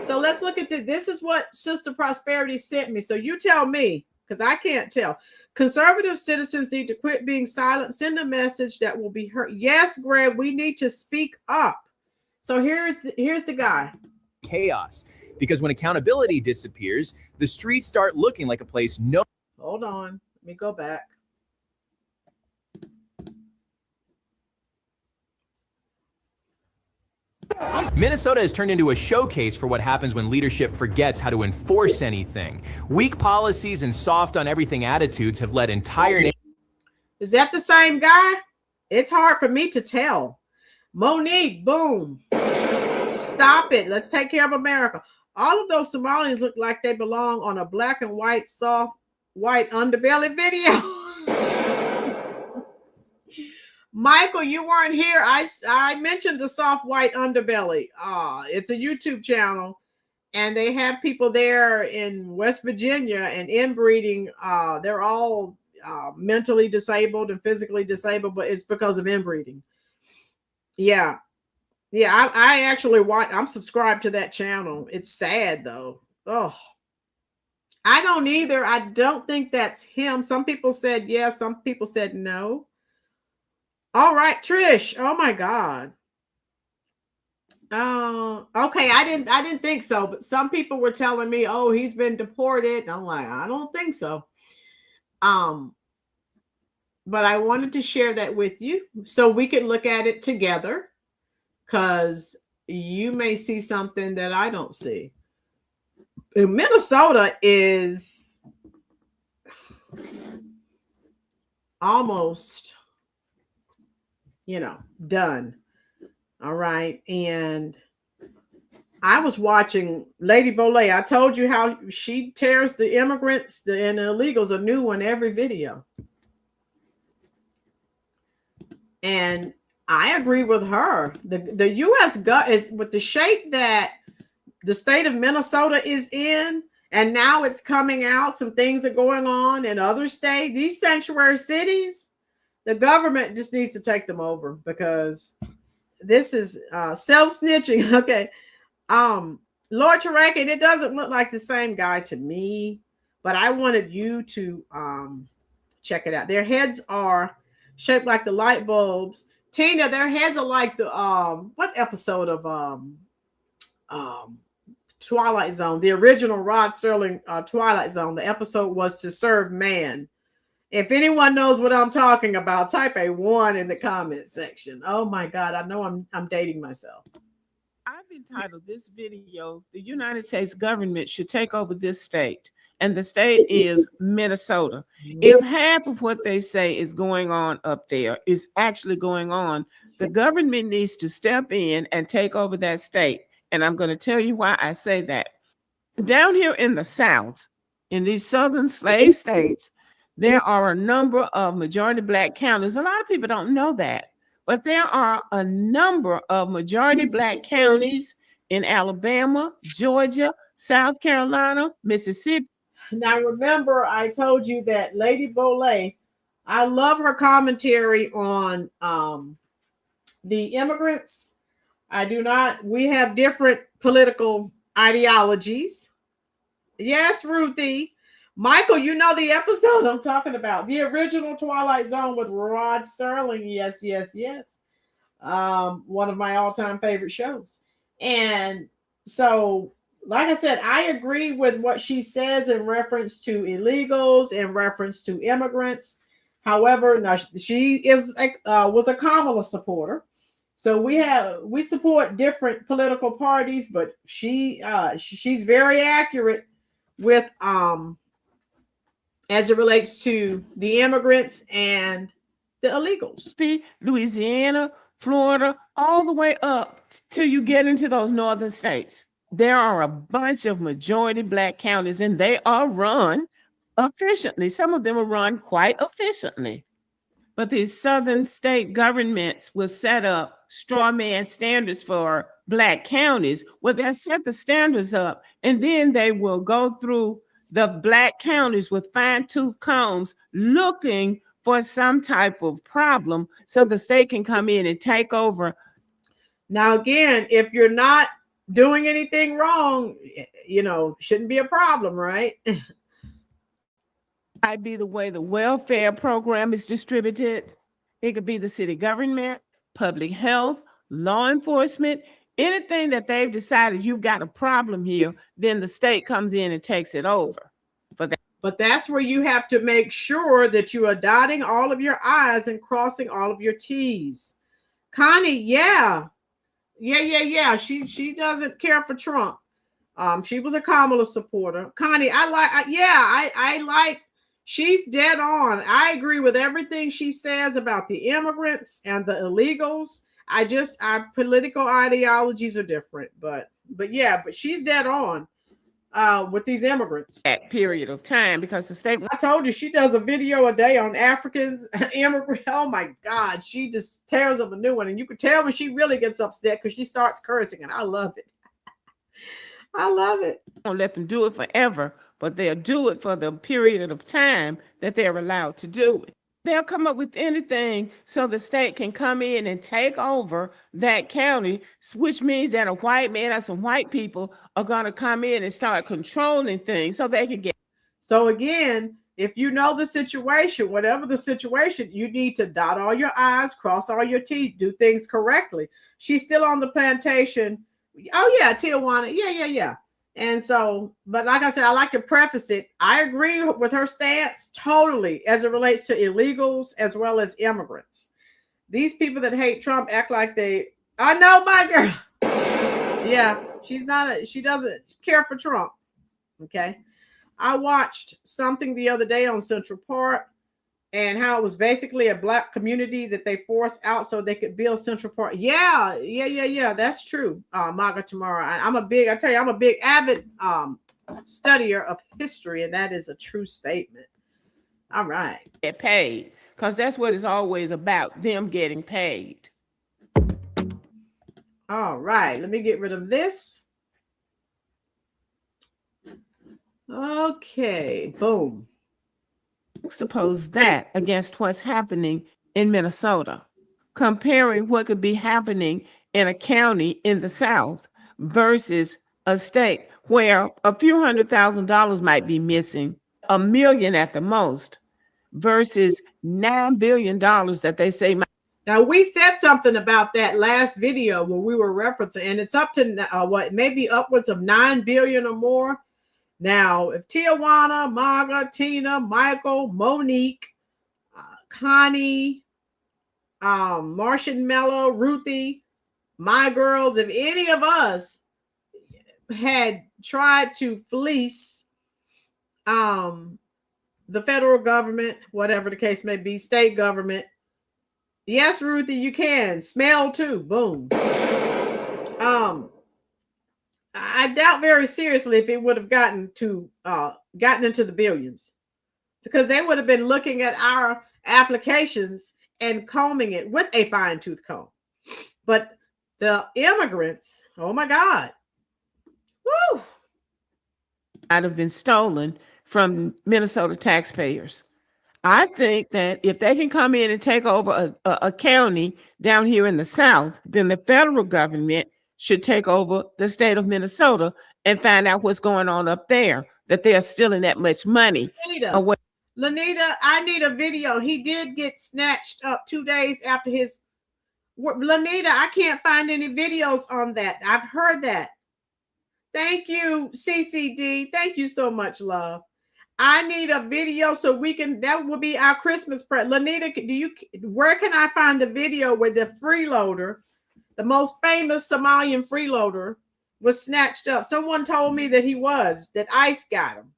So let's look at this. This is what Sister Prosperity sent me. So you tell me, because I can't tell. Conservative citizens need to quit being silent. Send a message that will be heard. Yes, Greg, we need to speak up. So here's the guy. Chaos, because when accountability disappears, the streets start looking like a place Hold on. Let me go back. Minnesota has turned into a showcase for what happens when leadership forgets how to enforce anything. Weak policies and soft on everything attitudes have led entire Is that the same guy? It's hard for me to tell. Monique, boom. Stop it. Let's take care of America. All of those Somalians look like they belong on a black and white, soft, white underbelly video. Michael, you weren't here. I mentioned the soft white underbelly. It's a YouTube channel, and they have people there in West Virginia and inbreeding. They're all mentally disabled and physically disabled, but it's because of inbreeding. Yeah. I actually watch. I'm subscribed to that channel. It's sad though. Oh, I don't either. I don't think that's him. Some people said yes. Some people said no. All right, Trish. Oh my God. Oh, okay. I didn't think so, but some people were telling me, "Oh, he's been deported." And I'm like, I don't think so. But I wanted to share that with you so we could look at it together, because you may see something that I don't see. Minnesota is almost, done. All right. And I was watching Lady Bolay. I told you how she tears the immigrants and the illegals a new one every video. And I agree with her. The U.S. is with the shape that the state of Minnesota is in, and now it's coming out. Some things are going on in other states. These sanctuary cities, the government just needs to take them over, because this is self-snitching. Okay. Lord Tarakin, it doesn't look like the same guy to me, but I wanted you to check it out. Their heads are shaped like the light bulbs. Tina, their heads are like the what episode of Twilight Zone, the original Rod Serling Twilight Zone. The episode was To Serve Man. If anyone knows what I'm talking about, type a 1 in the comment section. Oh my God, I know I'm dating myself. I've entitled this video, "The United States government should take over this state." And the state is Minnesota. If half of what they say is going on up there is actually going on, the government needs to step in and take over that state. And I'm going to tell you why I say that. Down here in the South, in these southern slave states, there are a number of majority Black counties. A lot of people don't know that, but there are a number of majority Black counties in Alabama, Georgia, South Carolina, Mississippi. Now, remember, I told you that Lady Bolay, I love her commentary on the immigrants. We have different political ideologies. Yes, Ruthie. Michael, you know the episode I'm talking about. The original Twilight Zone with Rod Serling. Yes, yes, yes. One of my all-time favorite shows. And so, like I said, I agree with what she says in reference to illegals, in reference to immigrants. However, now she was a Kamala supporter. So we support different political parties, but she's very accurate with as it relates to the immigrants and the illegals. Louisiana, Florida, all the way up till you get into those northern states. There are a bunch of majority Black counties, and they are run efficiently. Some of them are run quite efficiently. But these southern state governments will set up straw man standards for Black counties, where they'll set the standards up, and then they will go through the Black counties with fine-tooth combs looking for some type of problem so the state can come in and take over. Now, again, if you're not doing anything wrong, shouldn't be a problem, right? Might be the way the welfare program is distributed. It could be the city government, public health, law enforcement, anything that they've decided you've got a problem here, then the state comes in and takes it over. But that's where you have to make sure that you are dotting all of your I's and crossing all of your T's. Connie, yeah. She doesn't care for Trump. She was a Kamala supporter. Connie, I like. She's dead on. I agree with everything she says about the immigrants and the illegals. Our political ideologies are different, but she's dead on with these immigrants. That period of time, because the state. I told you she does a video a day on Africans, immigrant. Oh my God, she just tears up a new one, and you can tell when she really gets upset because she starts cursing, and I love it. I love it. Don't let them do it forever, but they'll do it for the period of time that they're allowed to do it. They'll come up with anything so the state can come in and take over that county, which means that a white man or some white people are going to come in and start controlling things so they can get. So again, if you know the situation, whatever the situation, you need to dot all your I's, cross all your T's, do things correctly. She's still on the plantation. Oh yeah, Tijuana. Yeah. And so, but like I said, I like to preface it. I agree with her stance totally as it relates to illegals as well as immigrants. These people that hate Trump act like I know my girl. Yeah, she doesn't care for Trump. Okay. I watched something the other day on Central Park and how it was basically a black community that they forced out so they could build Central Park. Yeah. That's true. Maga Tamara. I'm a big avid studier of history, and that is a true statement. All right. Get paid, because that's what it's always about, them getting paid. All right. Let me get rid of this. Okay. Boom. Suppose that against what's happening in Minnesota, comparing what could be happening in a county in the South versus a state where a few $100,000 might be missing, $1 million at the most, versus $9 billion that they say. Now, we said something about that last video where we were referencing, and it's up to maybe upwards of 9 billion or more. Now, if Tijuana, Marga, Tina, Michael, Monique, Connie, Martian Mello, Ruthie, my girls, if any of us had tried to fleece the federal government, whatever the case may be, state government, yes, Ruthie, you can. Smell too. Boom. I doubt very seriously if it would have gotten into the billions, because they would have been looking at our applications and combing it with a fine-tooth comb. But the immigrants, oh my God. Woo! Might have been stolen from Minnesota taxpayers. I think that if they can come in and take over a county down here in the South, then the federal government should take over the state of Minnesota and find out what's going on up there, that they are stealing that much money away. Lanita, I need a video. He did get snatched up 2 days after his. Lanita, I can't find any videos on that. I've heard that. Thank you, CCD. Thank you so much, love. I need a video so we can, that will be our Christmas present. Lanita, where can I find the video where the freeloader, the most famous Somalian freeloader, was snatched up? Someone told me that that ICE got him.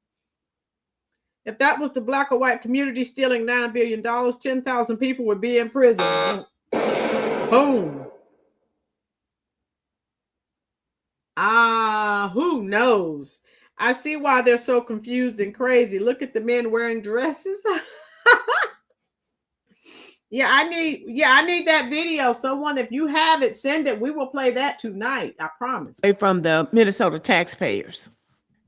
If that was the black or white community stealing $9 billion, 10,000 people would be in prison. Boom. Who knows? I see why they're so confused and crazy. Look at the men wearing dresses. I need that video. Someone, if you have it, send it. We will play that tonight. I promise. From the Minnesota taxpayers.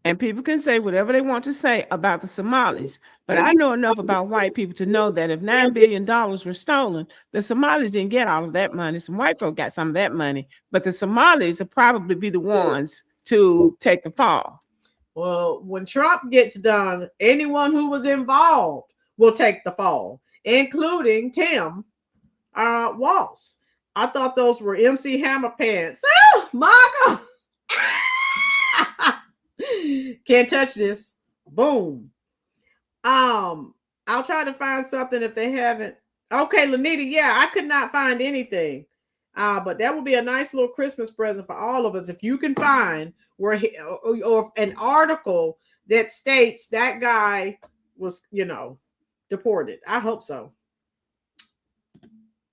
And people can say whatever they want to say about the Somalis. But I know enough about white people to know that if $9 billion were stolen, the Somalis didn't get all of that money. Some white folk got some of that money. But the Somalis will probably be the ones to take the fall. Well, when Trump gets done, anyone who was involved will take the fall, including Tim Walz. I thought those were MC Hammer pants. Oh, Margo! Can't touch this. Boom. I'll try to find something if they haven't. Okay, Lanita, yeah, I could not find anything. But that would be a nice little Christmas present for all of us if you can find where or an article that states that guy was, deported. I hope so.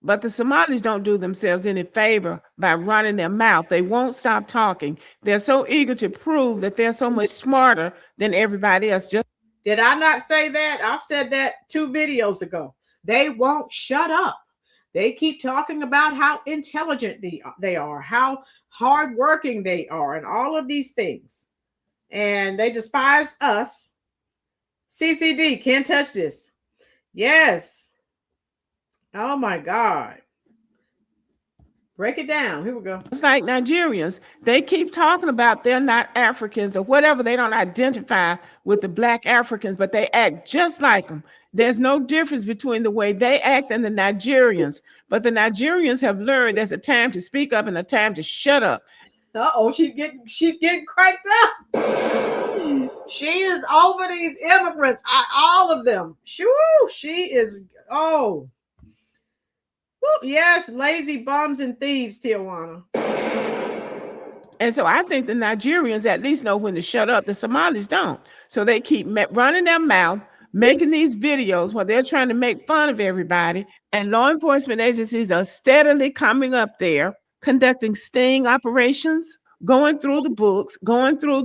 But the Somalis don't do themselves any favor by running their mouth. They won't stop talking. They're so eager to prove that they're so much smarter than everybody else. Did I not say that? I've said that 2 videos ago. They won't shut up. They keep talking about how intelligent they are, how hardworking they are, and all of these things. And they despise us. CCD, can't touch this. Yes. Oh my God. Break it down. Here we go. It's like Nigerians. They keep talking about they're not Africans or whatever. They don't identify with the Black Africans, but they act just like them. There's no difference between the way they act and the Nigerians. But the Nigerians have learned there's a time to speak up and a time to shut up. Uh-oh, she's getting cranked up. She is over these immigrants. All of them. Shoo, she is. Oh. Yes, lazy bums and thieves, Tijuana. And so I think the Nigerians at least know when to shut up. The Somalis don't. So they keep running their mouth, making these videos while they're trying to make fun of everybody. And law enforcement agencies are steadily coming up there, conducting sting operations, going through the books, going through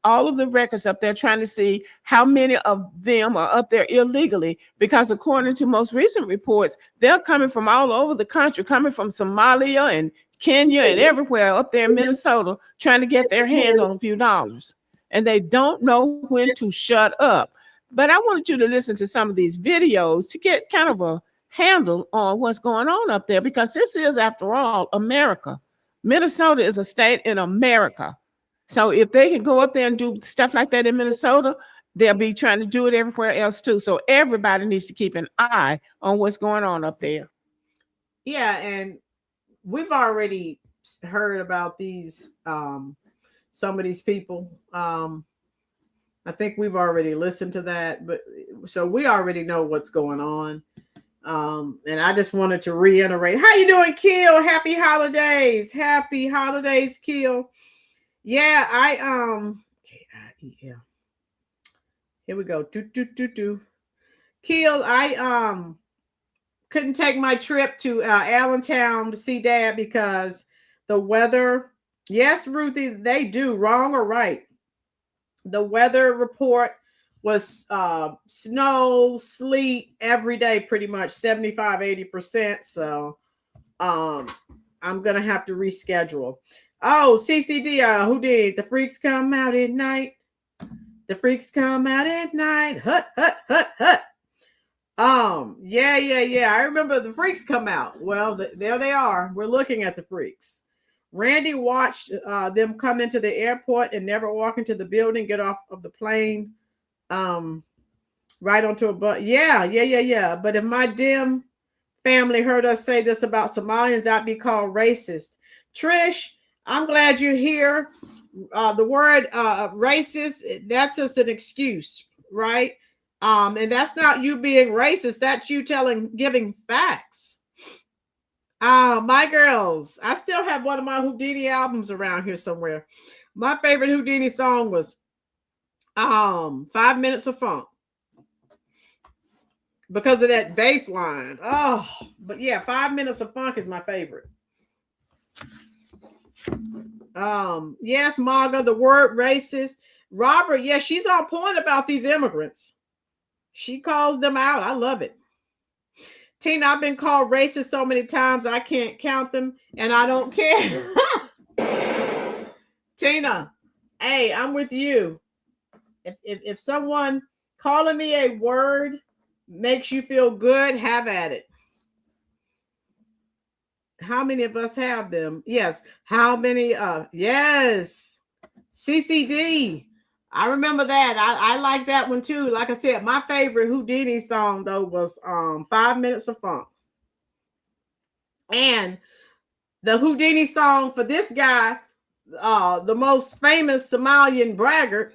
all of the records up there, trying to see how many of them are up there illegally. Because according to most recent reports, they're coming from all over the country, coming from Somalia and Kenya and everywhere up there in Minnesota, trying to get their hands on a few dollars. And they don't know when to shut up. But I wanted you to listen to some of these videos to get kind of a handle on what's going on up there, because this is, after all, America. Minnesota is a state in America. So if they can go up there and do stuff like that in Minnesota, they'll be trying to do it everywhere else too. So everybody needs to keep an eye on what's going on up there. Yeah, and we've already heard about these, some of these people. I think we've already listened to that, but so we already know what's going on. And I just wanted to reiterate, how you doing, Kill? Happy holidays. Happy holidays, Kill. Yeah, K-I-E-L. Here we go. Kill, I couldn't take my trip to Allentown to see Dad because the weather. Yes, Ruthie, they do, wrong or right. The weather report was snow, sleet every day, pretty much 75-80%. So I'm gonna have to reschedule. Oh, CCD, who did the freaks come out at night? The freaks come out at night. Hut, hut, hut, hut. Yeah. I remember the freaks come out. Well, there they are. We're looking at the freaks. Randy watched them come into the airport and never walk into the building, get off of the plane. Right onto a bus. Yeah. But if my dim family heard us say this about Somalians, I'd be called racist. Trish, I'm glad you're here. The word racist, that's just an excuse, right? And that's not you being racist. That's you giving facts. My girls, I still have one of my Houdini albums around here somewhere. My favorite Houdini song was 5 Minutes of Funk, because of that bass line. Oh, but yeah, 5 Minutes of Funk is my favorite. Yes, Marga, the word racist. Robert, yeah, she's on point about these immigrants. She calls them out. I love it. Tina, I've been called racist so many times I can't count them, and I don't care. Tina, hey, I'm with you. If someone calling me a word makes you feel good, have at it. How many of us have them? Yes. How many? Yes. CCD. I remember that. I like that one too. Like I said, my favorite Houdini song though was 5 Minutes of Funk. And the Houdini song for this guy, the most famous Somalian braggart,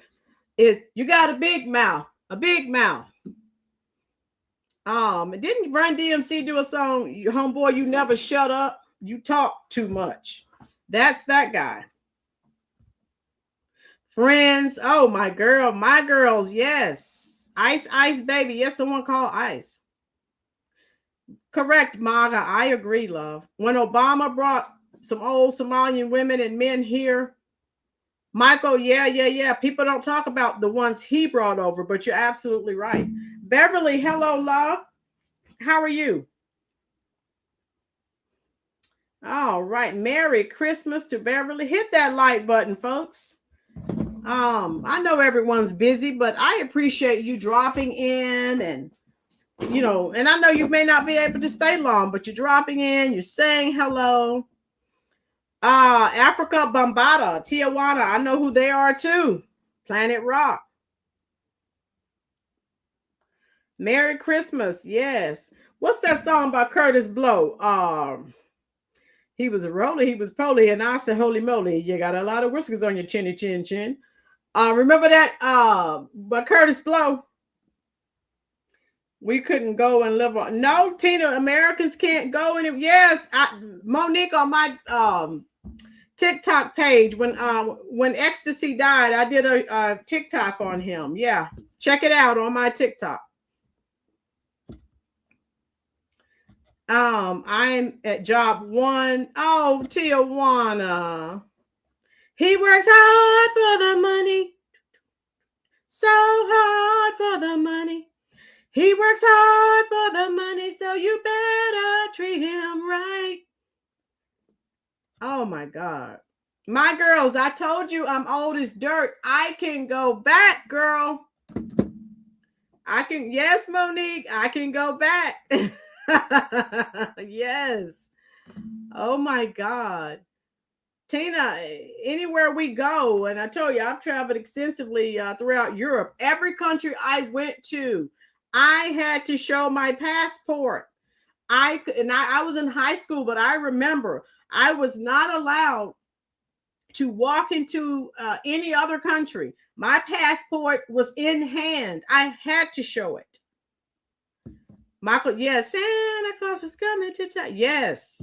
is "You Got a Big Mouth, a Big Mouth." Didn't Run DMC do a song, "Homeboy, you never shut up, you talk too much"? That's that guy. Friends, oh my girls, yes. Ice baby, yes, someone called Ice. Correct, Maga, I agree, love. When Obama brought some old Somalian women and men here, Michael, yeah. People don't talk about the ones he brought over, but you're absolutely right. Beverly, hello, love. How are you? All right. Merry Christmas to Beverly. Hit that like button, folks. I know everyone's busy, but I appreciate you dropping in, and and I know you may not be able to stay long, but you're dropping in, you're saying hello. Africa Bambaataa, Tijuana. I know who they are too. Planet Rock. Merry Christmas. Yes. What's that song by Curtis Blow? He was a roller, he was poly, and I said, holy moly, you got a lot of whiskers on your chinny chin chin. Remember that by Curtis Blow? We couldn't go and live on. No, Tina, Americans can't go in it. Yes, Monique, on my TikTok page, when Ecstasy died, I did a TikTok on him. Yeah, check it out on my TikTok. I'm at job 1. Oh, Tijuana. He works hard for the money. So hard for the money. He works hard for the money, so you better treat him right. Oh my God. My girls, I told you I'm old as dirt. I can go back, girl. I can, yes, Monique, I can go back. Yes. Oh my God. Tina, anywhere we go, and I told you I've traveled extensively throughout Europe. Every country I went to, I had to show my passport. I was in high school, but I remember I was not allowed to walk into any other country. My passport was in hand. I had to show it. Michael, yes, Santa Claus is coming to town. Yes.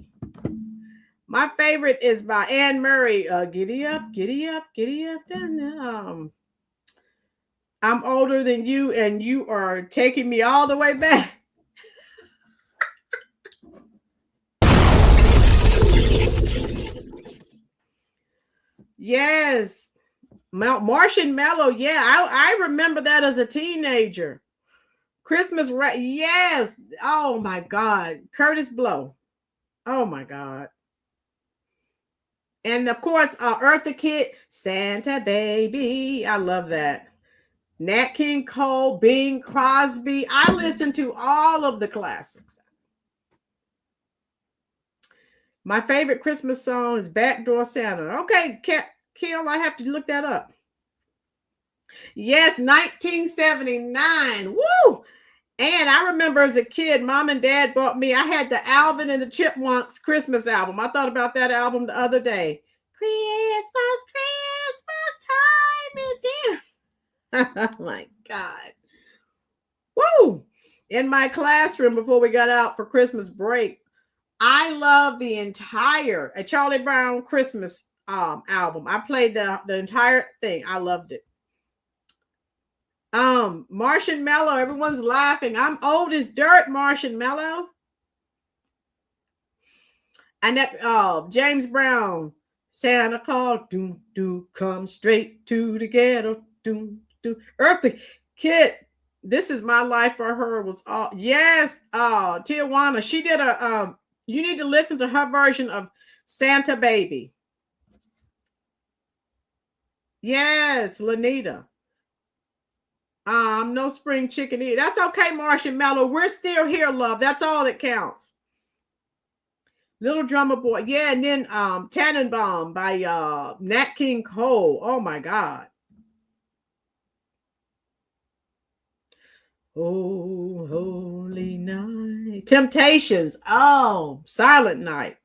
My favorite is by Anne Murray. Giddy up, giddy up, giddy up. I'm older than you, and you are taking me all the way back. Yes. Martian Mellow. Yeah, I remember that as a teenager. Christmas, yes. Oh my God. Curtis Blow. Oh my God. And of course, Eartha Kitt, Santa Baby. I love that. Nat King Cole, Bing Crosby. I listen to all of the classics. My favorite Christmas song is Backdoor Santa. Okay, Kill, I have to look that up. Yes, 1979. Woo! And I remember as a kid, Mom and Dad bought me, I had the Alvin and the Chipmunks Christmas album. I thought about that album the other day. Christmas time is here. Oh my God. Woo! In my classroom before we got out for Christmas break, I love the entire Charlie Brown Christmas album. I played the entire thing. I loved it. Martian Mellow, everyone's laughing. I'm old as dirt, Martian Mellow. And that James Brown, Santa Claus, do come straight to the ghetto, do. Eartha Kitt, This Is My Life for her was all yes. Tijuana, she did a you need to listen to her version of Santa Baby. Yes, Lanita. No spring chicken either. That's okay, Martian Mellow. We're still here, love. That's all that counts. Little Drummer Boy. Yeah, and then Tannenbaum by Nat King Cole. Oh my God. Oh, holy night. Temptations. Oh, Silent Night.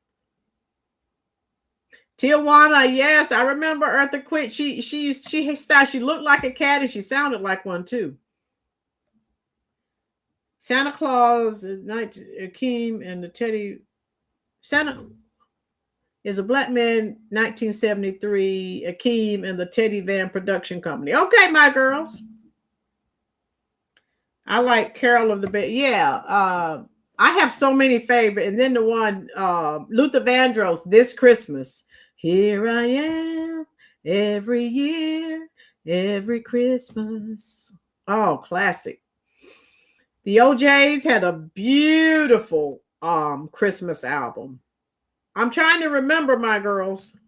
Tijuana, yes, I remember Eartha Kitt. She looked like a cat and she sounded like one too. Santa Claus, Akeem and the Teddy. Santa is a black man, 1973. Akeem and the Teddy Van Production Company. Okay, my girls. I like Carol of the Bay. Yeah, I have so many favorites. And then the one, Luther Vandross, This Christmas. Here I am every year, every Christmas. Oh, classic. The OJs had a beautiful Christmas album. I'm trying to remember, my girls.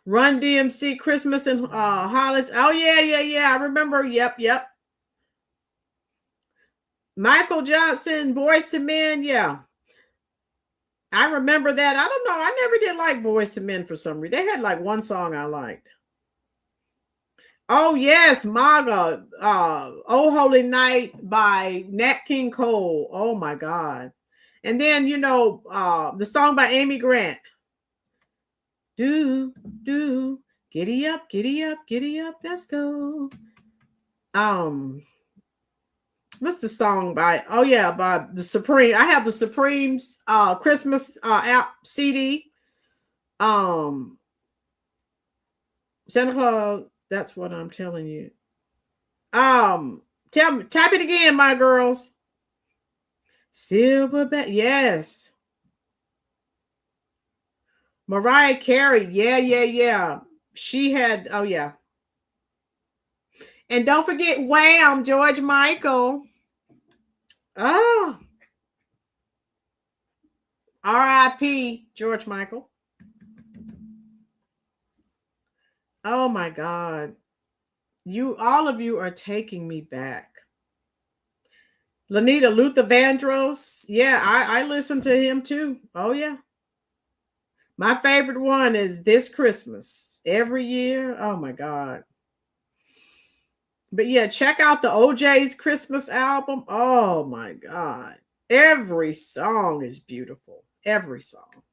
Run DMC, Christmas and Hollis. Oh, yeah. I remember. Yep. Michael Johnson, Boys to Men. Yeah. I remember that. I don't know. I never did like Boyz II Men for some reason. They had like one song I liked. Oh yes, Maga. Oh Holy Night by Nat King Cole. Oh my God. And then, you know, the song by Amy Grant. Do, giddy up, let's go. What's the song by? Oh yeah, by the Supreme. I have the Supremes Christmas app CD. Santa Claus, that's what I'm telling you. Type it again, my girls. Silverback, yes. Mariah Carey, yeah. She had, oh yeah. And don't forget Wham, George Michael. Oh. R.I.P. George Michael. Oh my God. All of you are taking me back. Lanita, Luther Vandross. Yeah, I listen to him too. Oh yeah. My favorite one is This Christmas. Every year. Oh my God. But yeah, check out the OJ's Christmas album. Oh my God. Every song is beautiful. Every song.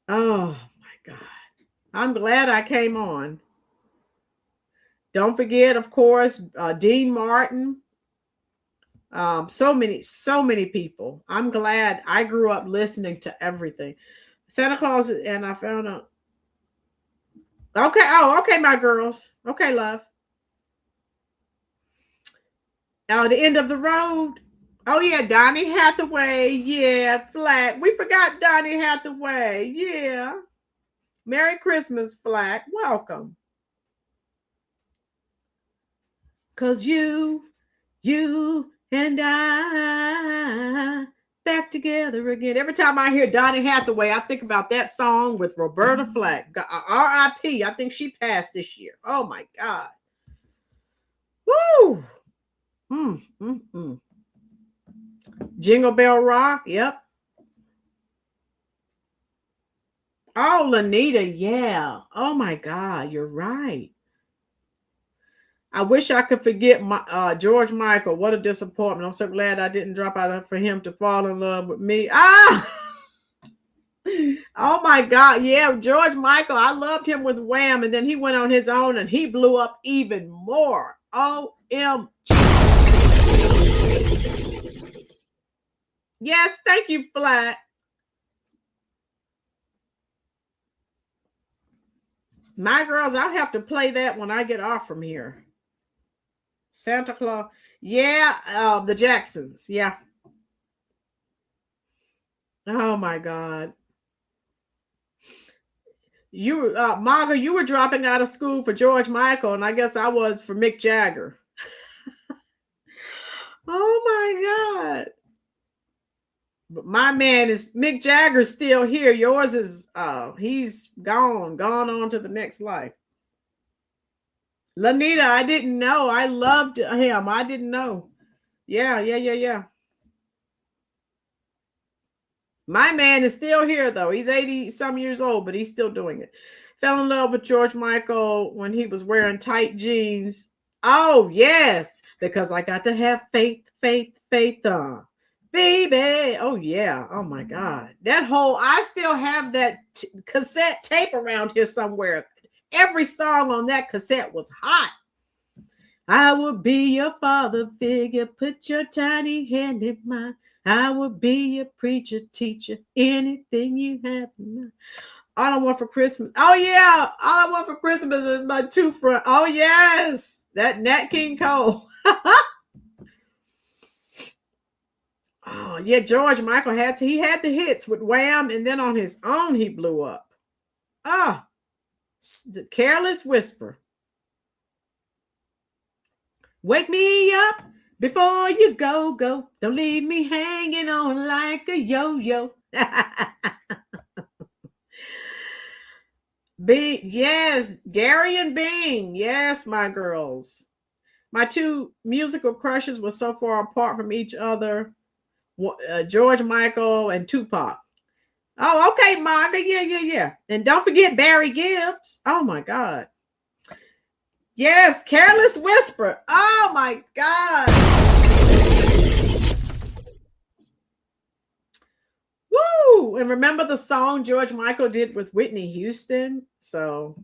Oh my God. I'm glad I came on. Don't forget, of course, Dean Martin. So many people. I'm glad I grew up listening to everything. Santa Claus, and I found out. Okay. Oh, okay, my girls. Okay, love. The End of the Road. Oh yeah, Donny Hathaway. Yeah, Flack. We forgot Donny Hathaway. Yeah. Merry Christmas, Flack. Welcome. 'Cause you and I back together again. Every time I hear Donny Hathaway, I think about that song with Roberta Flack. R.I.P. I think she passed this year. Oh my God. Woo. Jingle Bell Rock. Yep. Oh, Lanita. Yeah. Oh my God. You're right. I wish I could forget my George Michael. What a disappointment. I'm so glad I didn't drop out for him to fall in love with me. Oh my God. Yeah, George Michael. I loved him with Wham, and then he went on his own and he blew up even more. OMG. Yes, thank you, Flat. My girls, I'll have to play that when I get off from here. Santa Claus. Yeah, the Jacksons. Yeah. Oh my God. You Marga, you were dropping out of school for George Michael, and I guess I was for Mick Jagger. Oh my God. But my man is Mick Jagger's still here. Yours is he's gone on to the next life. Lanita, I didn't know. I loved him. I didn't know. Yeah. My man is still here, though. He's 80 some years old, but he's still doing it. Fell in love with George Michael when he was wearing tight jeans. Oh, yes, because I got to have faith. Baby. Oh, yeah. Oh, my God. I still have that cassette tape around here somewhere. Every song on that cassette was hot. I will be your father figure. Put your tiny hand in mine. I will be your preacher, teacher. Anything you have in mind. All I want for Christmas. Oh, yeah. All I want for Christmas is my two front. Oh, yes. That Nat King Cole. Oh, yeah. George Michael had the hits with Wham, and then on his own, he blew up. The Careless Whisper. Wake me up before you go. Don't leave me hanging on like a yo-yo. Yes, Gary and Bing. Yes, my girls. My two musical crushes were so far apart from each other. George Michael and Tupac. Oh, okay, Margaret. Yeah. And don't forget Barry Gibbs. Oh my God. Yes, Careless Whisper. Oh my God. Woo! And remember the song George Michael did with Whitney Houston? So,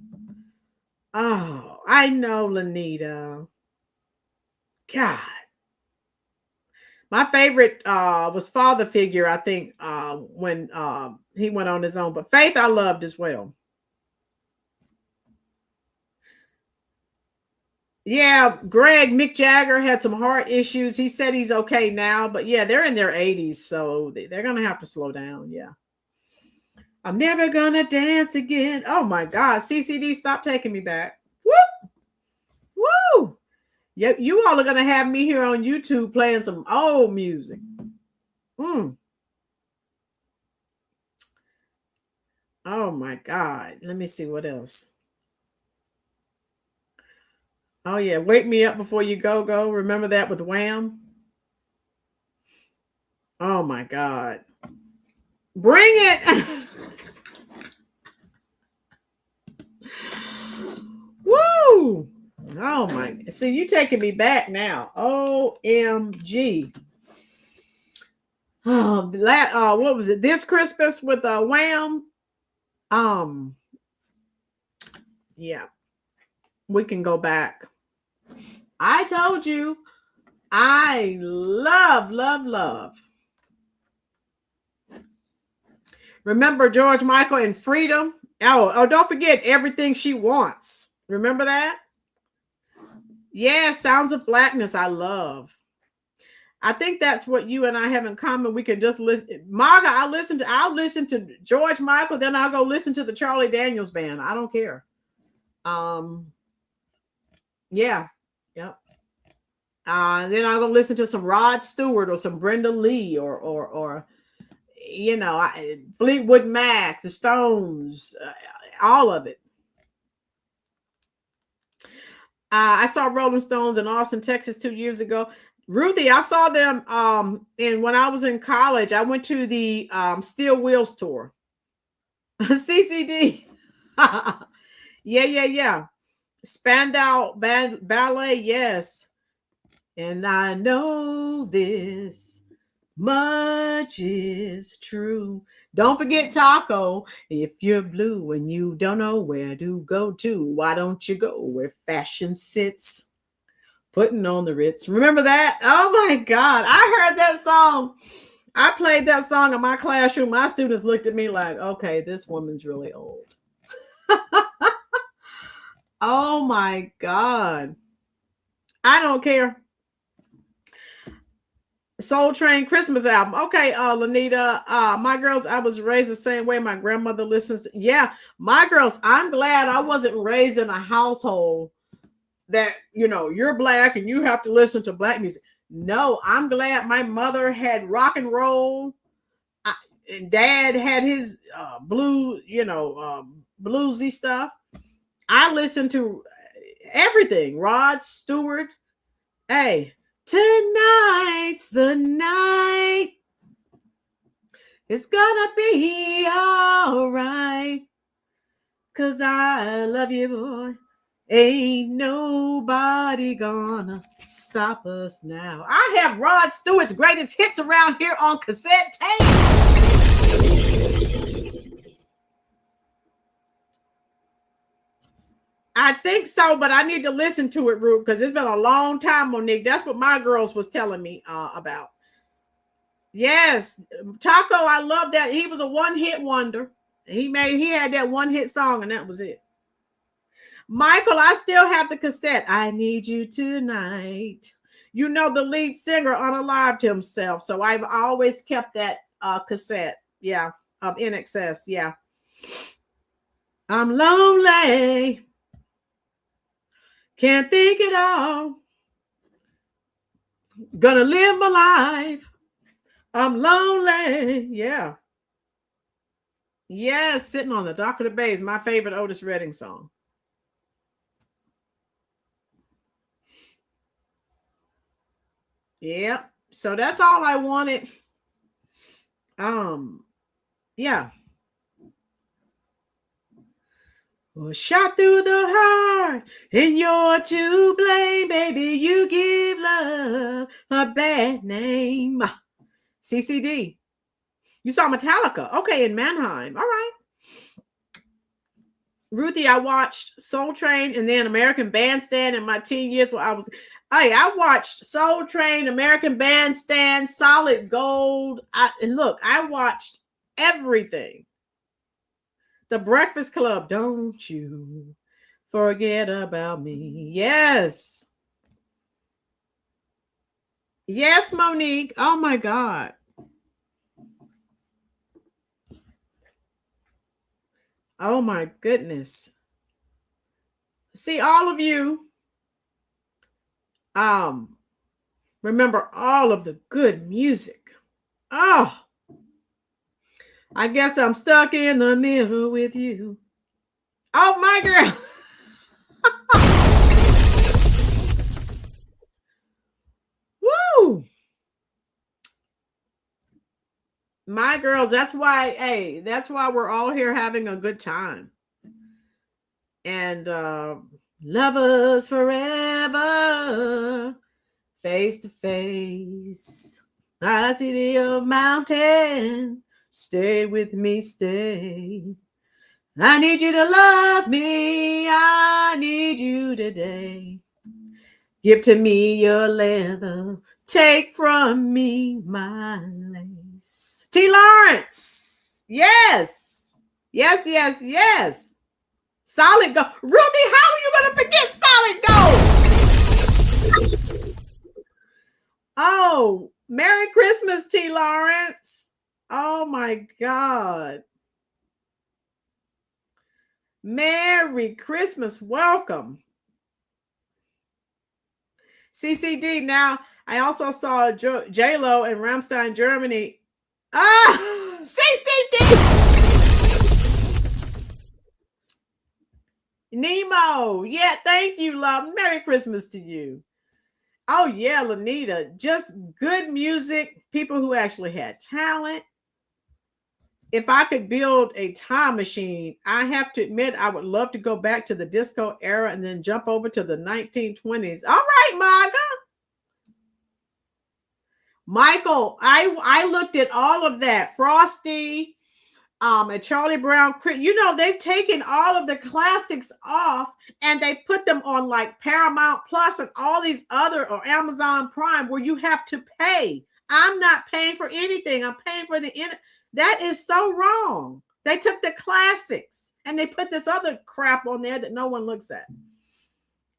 oh, I know, Lanita. God. My favorite was Father Figure, I think, when he went on his own. But Faith I loved as well. Yeah, Greg, Mick Jagger had some heart issues. He said he's okay now, but yeah, they're in their 80s, so they're going to have to slow down. Yeah. I'm never going to dance again. Oh my God. CCD, stop taking me back. Woo! Woo! You all are going to have me here on YouTube playing some old music. Oh my God. Let me see what else. Oh yeah, Wake Me Up Before You Go. Remember that with Wham? Oh my God. Bring it. Woo! Oh my. See, you taking me back now. OMG. Oh, what was it? This Christmas with Wham. Yeah. We can go back. I told you, I love. Remember George Michael and Freedom? Oh, don't forget Everything She Wants. Remember that? Yeah, Sounds of Blackness. I love. I think that's what you and I have in common. We can just listen. Marga, I'll listen to George Michael, then I'll go listen to the Charlie Daniels Band. I don't care. Yeah. Yep. Then I'll go listen to some Rod Stewart or some Brenda Lee or Fleetwood Mac, the Stones, all of it. I saw Rolling Stones in Austin, Texas 2 years ago. Ruthie, I saw them and when I was in college, I went to the Steel Wheels tour. CCD. Yeah. Spandau Ballet, yes. And I know this much is true. Don't forget Taco. If you're blue and you don't know where to go to, why don't you go where fashion sits? Putting on the Ritz. Remember that? Oh my God. I heard that song. I played that song in my classroom. My students looked at me like, okay, this woman's really old. Oh my God. I don't care. Soul Train Christmas album. Okay, Lanita, my girls, I was raised the same way. My grandmother listens. Yeah, my girls, I'm glad I wasn't raised in a household that, you're black and you have to listen to black music. No, I'm glad my mother had rock and roll and dad had his bluesy stuff. I listened to everything. Rod Stewart. Hey, tonight's the night. It's gonna be all right. 'Cause I love you, boy. Ain't nobody gonna stop us now. I have Rod Stewart's greatest hits around here on cassette tape. I think so, but I need to listen to it, Ruth, because it's been a long time, Monique. That's what my girls was telling me about. Yes, Taco, I love that. He was a one-hit wonder. He had that one-hit song, and that was it. Michael, I still have the cassette. I Need You Tonight. The lead singer unalived himself, so I've always kept that cassette. Yeah, of NXS. Yeah. I'm lonely. Can't think it all. Gonna live my life. I'm lonely. Yeah. Yeah, Sitting on the Dock of the Bay is my favorite Otis Redding song. Yep. So that's all I wanted Yeah. Well, shot through the heart, and you're to blame, baby. You give love a bad name. CCD. You saw Metallica. Okay, in Mannheim. All right. Ruthie, I watched Soul Train and then American Bandstand in my teen years where I watched Soul Train, American Bandstand, Solid Gold. And look, I watched everything. The Breakfast Club. Don't you forget about me. Yes. Yes, Monique. Oh my God. Oh my goodness. See, all of you remember all of the good music. Oh, I guess I'm stuck in the middle with you. Oh, my girl. Woo. My girls, that's why we're all here having a good time. And lovers forever, face to face. I see the mountain. Stay with me, stay. I need you to love me. I need you today. Give to me your leather. Take from me my lace. T. Lawrence. Yes. Yes, yes, yes. Solid Gold. Ruby, how are you going to forget Solid Gold? Oh, Merry Christmas, T. Lawrence. Oh, my God. Merry Christmas. Welcome. CCD. Now, I also saw J-Lo in Ramstein, Germany. CCD. Nemo. Yeah, thank you, love. Merry Christmas to you. Oh, yeah, Lanita. Just good music. People who actually had talent. If I could build a time machine, I have to admit I would love to go back to the disco era and then jump over to the 1920s. All right, Marga. Michael, I looked at all of that. Frosty, and Charlie Brown. You know, they've taken all of the classics off and they put them on like Paramount Plus and all these other, or Amazon Prime, where you have to pay. I'm not paying for anything. I'm paying for the internet. That is so wrong. They took the classics and they put this other crap on there that no one looks at.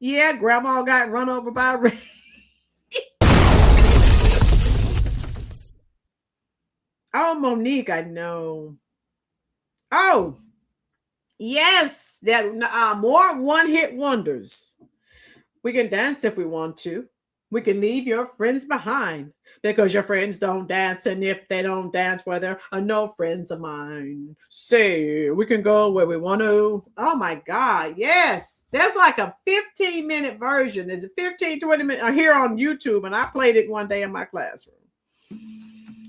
Yeah, grandma got run over by a ray. Oh, Monique, I know. Oh, yes, that more one-hit wonders. We can dance if we want to. We can leave your friends behind because your friends don't dance, and if they don't dance, well, they're no friends of mine. Say, we can go where we want to. Oh, my God, yes. There's like a 15-minute version. Is it 15, 20 minutes here on YouTube, and I played it one day in my classroom.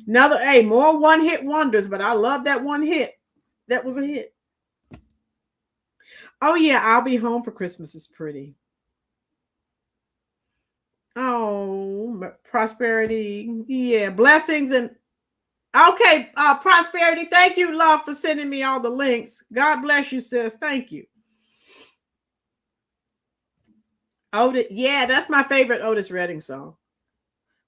More one-hit wonders, but I love that one hit. That was a hit. Oh, yeah, I'll Be Home for Christmas is pretty. Oh, Prosperity. Yeah, blessings and okay, Prosperity. Thank you, love, for sending me all the links. God bless you, sis. Thank you. Otis, yeah, that's my favorite Otis Redding song.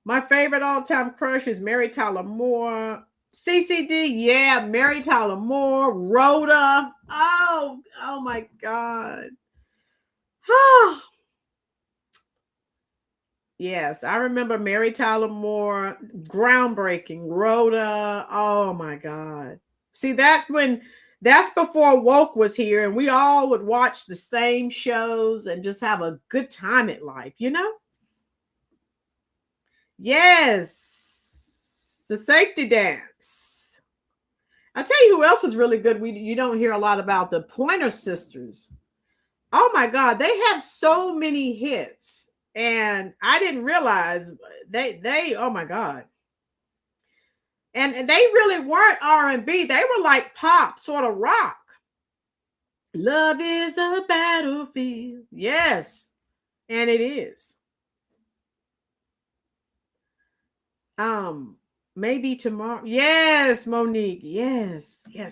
My favorite all-time crush is Mary Tyler Moore. CCD, yeah, Mary Tyler Moore, Rhoda. Oh my God. Yes, I remember Mary Tyler Moore, groundbreaking, Rhoda. Oh my God. See, that's before woke was here, and we all would watch the same shows and just have a good time at life, you know? Yes, the safety dance. I'll tell you who else was really good. You don't hear a lot about the Pointer Sisters. Oh my God, they have so many hits, and I didn't realize they. Oh my God, And they really weren't R&B. They were like pop, sort of rock. Love is a battlefield. Yes. And it is. Maybe tomorrow. Yes, Monique. Yes. Hey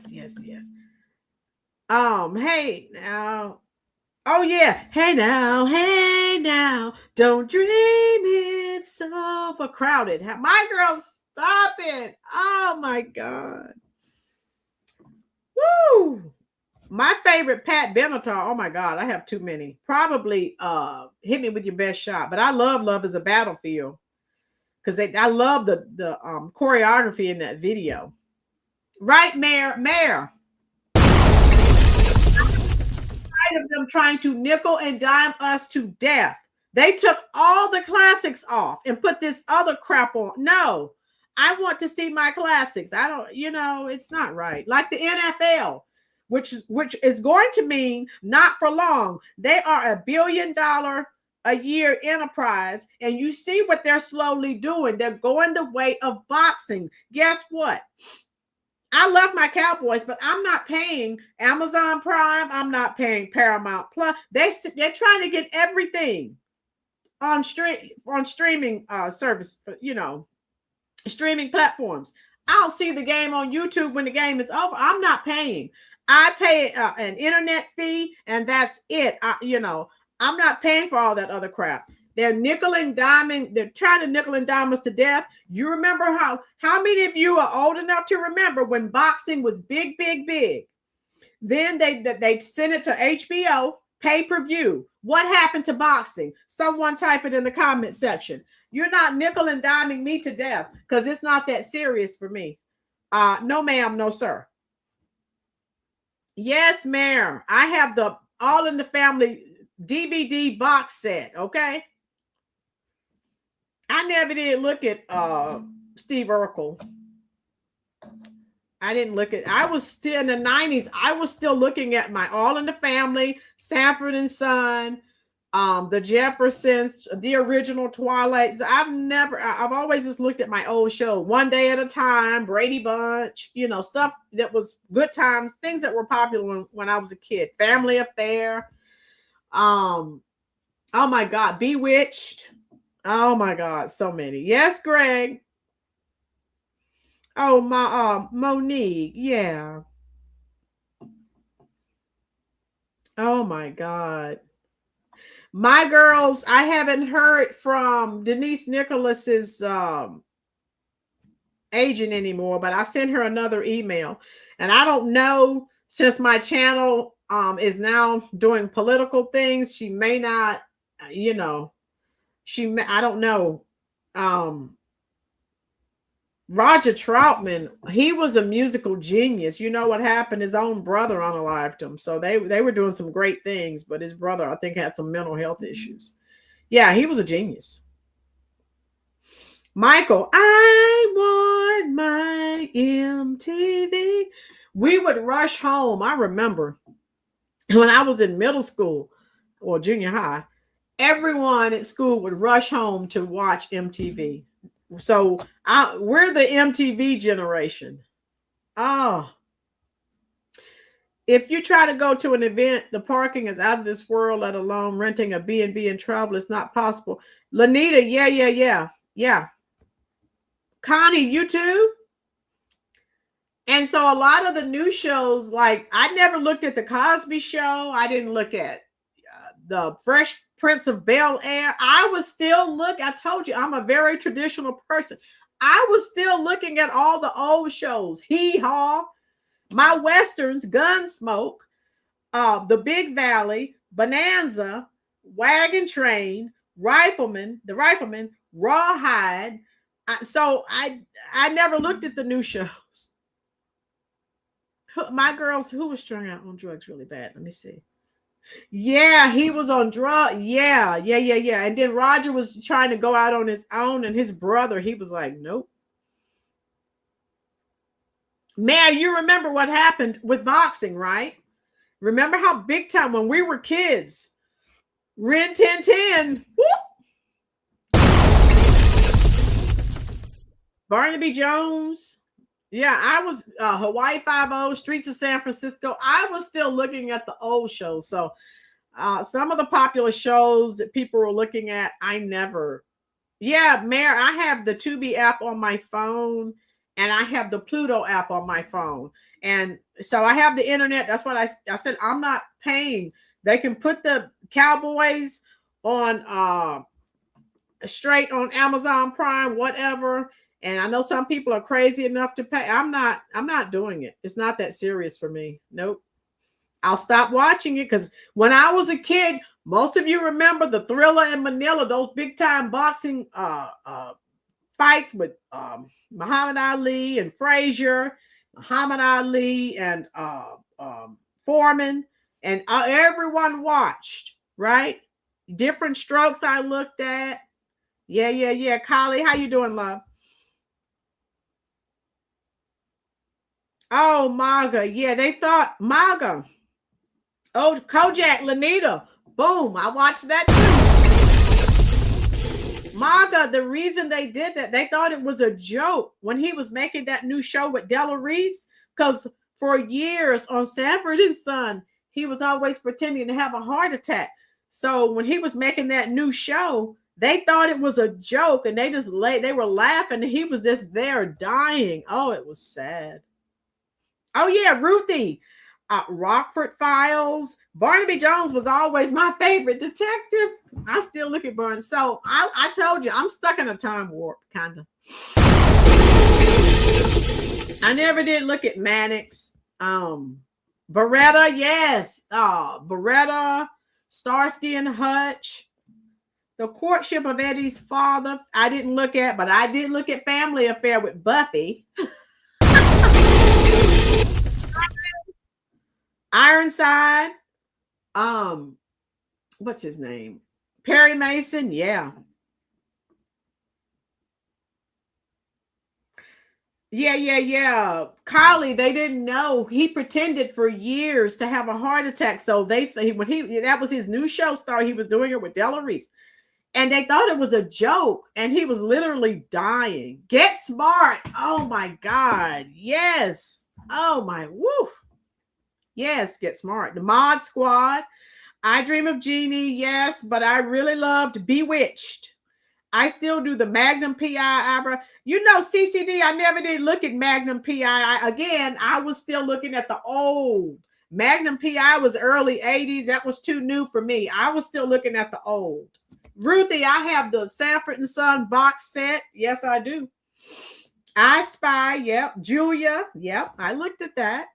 now. Oh yeah. Hey now. Don't dream it's so crowded. My girls, stop it. Oh my God. Woo. My favorite, Pat Benatar. Oh my God, I have too many. Probably Hit Me With Your Best Shot. But I love Love Is a Battlefield. Because I love the choreography in that video. Right, Mayor? Of them trying to nickel and dime us to death. They took all the classics off and put this other crap on. No, I want to see my classics. I don't, it's not right. Like the NFL, which is going to mean not for long. They are $1 billion a year enterprise, and you see what they're slowly doing. They're going the way of boxing. Guess what? I love my Cowboys, but I'm not paying Amazon Prime. I'm not paying Paramount Plus. They're trying to get everything on streaming service, streaming platforms. I'll see the game on YouTube when the game is over. I'm not paying. I pay an internet fee, and that's it. I'm not paying for all that other crap. They're nickel and diming. They're trying to nickel and dime us to death. You remember how many of you are old enough to remember when boxing was big? Then they sent it to HBO, pay-per-view. What happened to boxing? Someone type it in the comment section. You're not nickel and diming me to death because it's not that serious for me. No, ma'am, no, sir. Yes, ma'am. I have the All in the Family DVD box set, okay? I never did look at Steve Urkel. I didn't look at, I was still in the 90s. I was still looking at my All in the Family, Sanford and Son, the Jeffersons, the original Twilight. I've always just looked at my old show, One Day at a Time, Brady Bunch, stuff that was good times, things that were popular when I was a kid. Family Affair. Oh my God, Bewitched. Oh my God, so many. Yes, Greg. Oh, my Monique, yeah. Oh my God. My girls, I haven't heard from Denise Nicholas's agent anymore, but I sent her another email. And I don't know, since my channel is now doing political things, she may not, I don't know. Roger Troutman, he was a musical genius. You know what happened? His own brother unalived him. So they were doing some great things, but his brother, I think, had some mental health issues. Yeah, he was a genius. Michael, I want my MTV. We would rush home. I remember when I was in middle school or junior high, everyone at school would rush home to watch MTV. So we're the MTV generation. Oh, if you try to go to an event, the parking is out of this world, let alone renting a B&B and travel. It's not possible. Lanita, yeah. Connie, you too? And so a lot of the new shows, like I never looked at the Cosby Show. I didn't look at the Fresh Prince of Bel-Air. I was still I told you, I'm a very traditional person. I was still looking at all the old shows. Hee Haw, my Westerns, Gunsmoke, The Big Valley, Bonanza, Wagon Train, The Rifleman, Rawhide. So I never looked at the new shows. My girls, who was strung out on drugs really bad? Let me see. Yeah, he was on drugs. Yeah. And then Roger was trying to go out on his own, and his brother, he was like, nope. Man, you remember what happened with boxing, right? Remember how big time when we were kids, Rin Tin Tin, whoop. Barnaby Jones, Yeah, I was Hawaii 5-0, Streets of San Francisco. I was still looking at the old shows. So some of the popular shows that people were looking at, I never. Yeah, Mayor, I have the Tubi app on my phone and I have the Pluto app on my phone. And so I have the internet. That's what I said. I'm not paying. They can put the Cowboys on straight on Amazon Prime, whatever. And I know some people are crazy enough to pay. I'm not doing it. It's not that serious for me. Nope. I'll stop watching it because when I was a kid, most of you remember the Thriller in Manila, those big time boxing fights with Muhammad Ali and Frazier, Muhammad Ali and Foreman, and everyone watched, right? Different strokes I looked at. Yeah. Collie, how you doing, love? Oh, MAGA. Yeah, they thought MAGA. Oh, Kojak, Lanita. Boom. I watched that too. MAGA, the reason they did that, they thought it was a joke when he was making that new show with Della Reese. Because for years on Sanford and Son, he was always pretending to have a heart attack. So when he was making that new show, they thought it was a joke and they were laughing and he was just there dying. Oh, it was sad. Oh yeah, Ruthie, Rockford Files. Barnaby Jones was always my favorite detective. I still look at Barnaby. So I told you, I'm stuck in a time warp, kind of. I never did look at Mannix. Beretta, yes. Beretta, Starsky and Hutch. The Courtship of Eddie's Father, I didn't look at, but I did look at Family Affair with Buffy. Ironside. What's his name? Perry Mason, yeah. Yeah. Carly, they didn't know. He pretended for years to have a heart attack. So that was his new show star. He was doing it with Della Reese. And they thought it was a joke. And he was literally dying. Get Smart. Oh my God. Yes. Oh my woo. Yes, Get Smart. The Mod Squad. I Dream of Jeannie. Yes, but I really loved Bewitched. I still do the Magnum PI. You know, CCD, I never did look at Magnum PI. Again, I was still looking at the old. Magnum PI was early 80s. That was too new for me. I was still looking at the old. Ruthie, I have the Sanford and Son box set. Yes, I do. I Spy. Yep. Julia. Yep. I looked at that.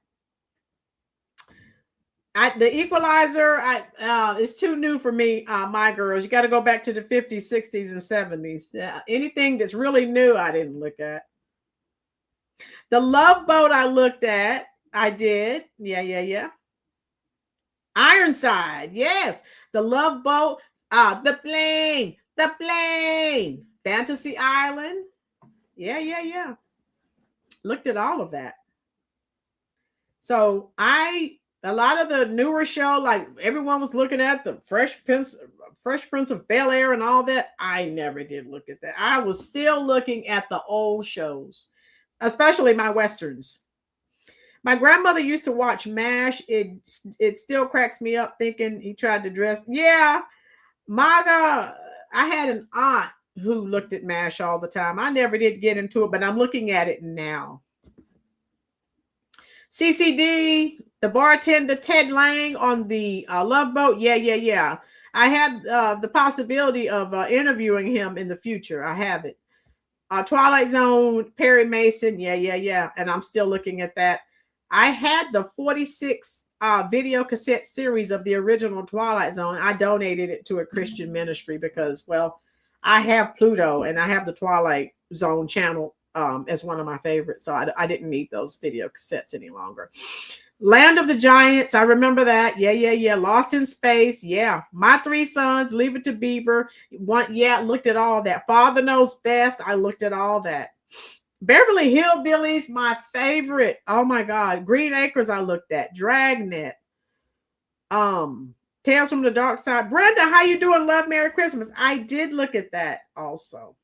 The Equalizer, is too new for me, my girls. You got to go back to the 50s, 60s, and 70s. Anything that's really new, I didn't look at. The Love Boat, I looked at. I did. Yeah. Ironside, yes. The Love Boat, the plane. Fantasy Island. Yeah. Looked at all of that. So a lot of the newer show, like everyone was looking at the Fresh Prince of Bel-Air and all that. I never did look at that. I was still looking at the old shows, especially my Westerns. My grandmother used to watch MASH. It still cracks me up thinking he tried to dress. Yeah, MAGA. I had an aunt who looked at MASH all the time. I never did get into it, but I'm looking at it now. CCD, the bartender Ted Lang on the Love Boat. Yeah. I had the possibility of interviewing him in the future. I have it. Twilight Zone, Perry Mason. Yeah. And I'm still looking at that. I had the 46 video cassette series of the original Twilight Zone. I donated it to a Christian ministry because, well, I have Pluto and I have the Twilight Zone channel as one of my favorites. So I didn't need those video cassettes any longer. Land of the Giants. I remember that. Yeah. Lost in Space. Yeah. My Three Sons, Leave It to Beaver. Looked at all that. Father Knows Best. I looked at all that. Beverly Hillbillies, my favorite. Oh my God. Green Acres, I looked at. Dragnet. Tales from the Dark Side. Brenda, how you doing? Love, Merry Christmas. I did look at that also.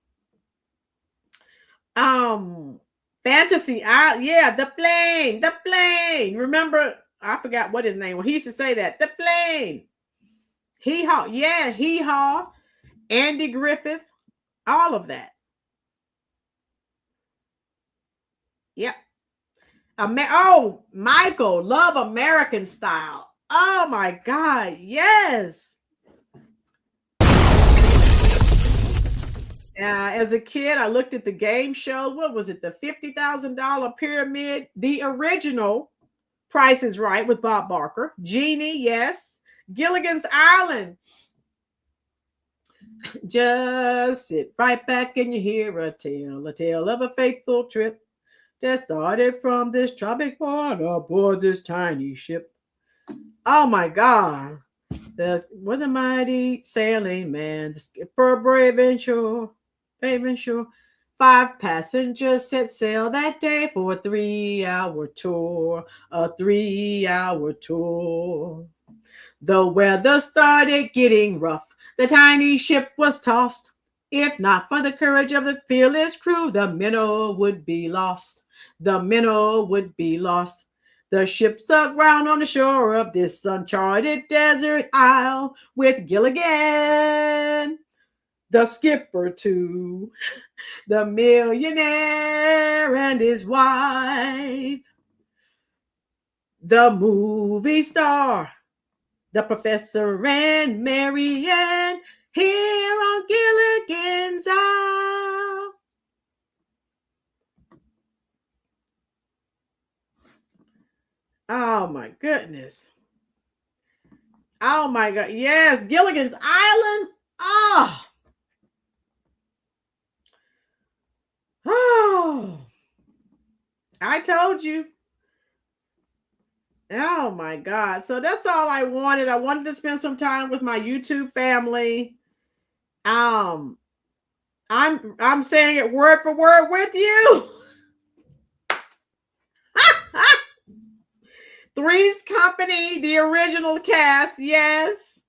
Fantasy. Yeah, the plane. The plane. Remember, I forgot what his name was. He used to say that. The plane. Hee haw. Yeah, hee haw. Andy Griffith. All of that. Yep. Oh, Michael, Love American Style. Oh my God. Yes. As a kid, I looked at the game show. What was it? The $50,000 Pyramid. The original Price is Right with Bob Barker. Genie, yes. Gilligan's Island. Just sit right back and you hear a tale of a faithful trip that started from this tropic port aboard this tiny ship. Oh my God. With a mighty sailing man, the skipper brave and sure. 5 passengers set sail that day for a 3-hour tour. A 3-hour tour. The weather started getting rough. The tiny ship was tossed. If not for the courage of the fearless crew, the minnow would be lost. The minnow would be lost. The ship sunk round on the shore of this uncharted desert isle with Gilligan, the skipper too, the millionaire and his wife, the movie star, the professor and Mary Ann here on Gilligan's Isle. Oh my goodness. Oh my God. Yes, Gilligan's Island. Oh. Oh. I told you. Oh my God. So that's all I wanted. I wanted to spend some time with my YouTube family. I'm saying it word for word with you. Three's Company, the original cast. Yes.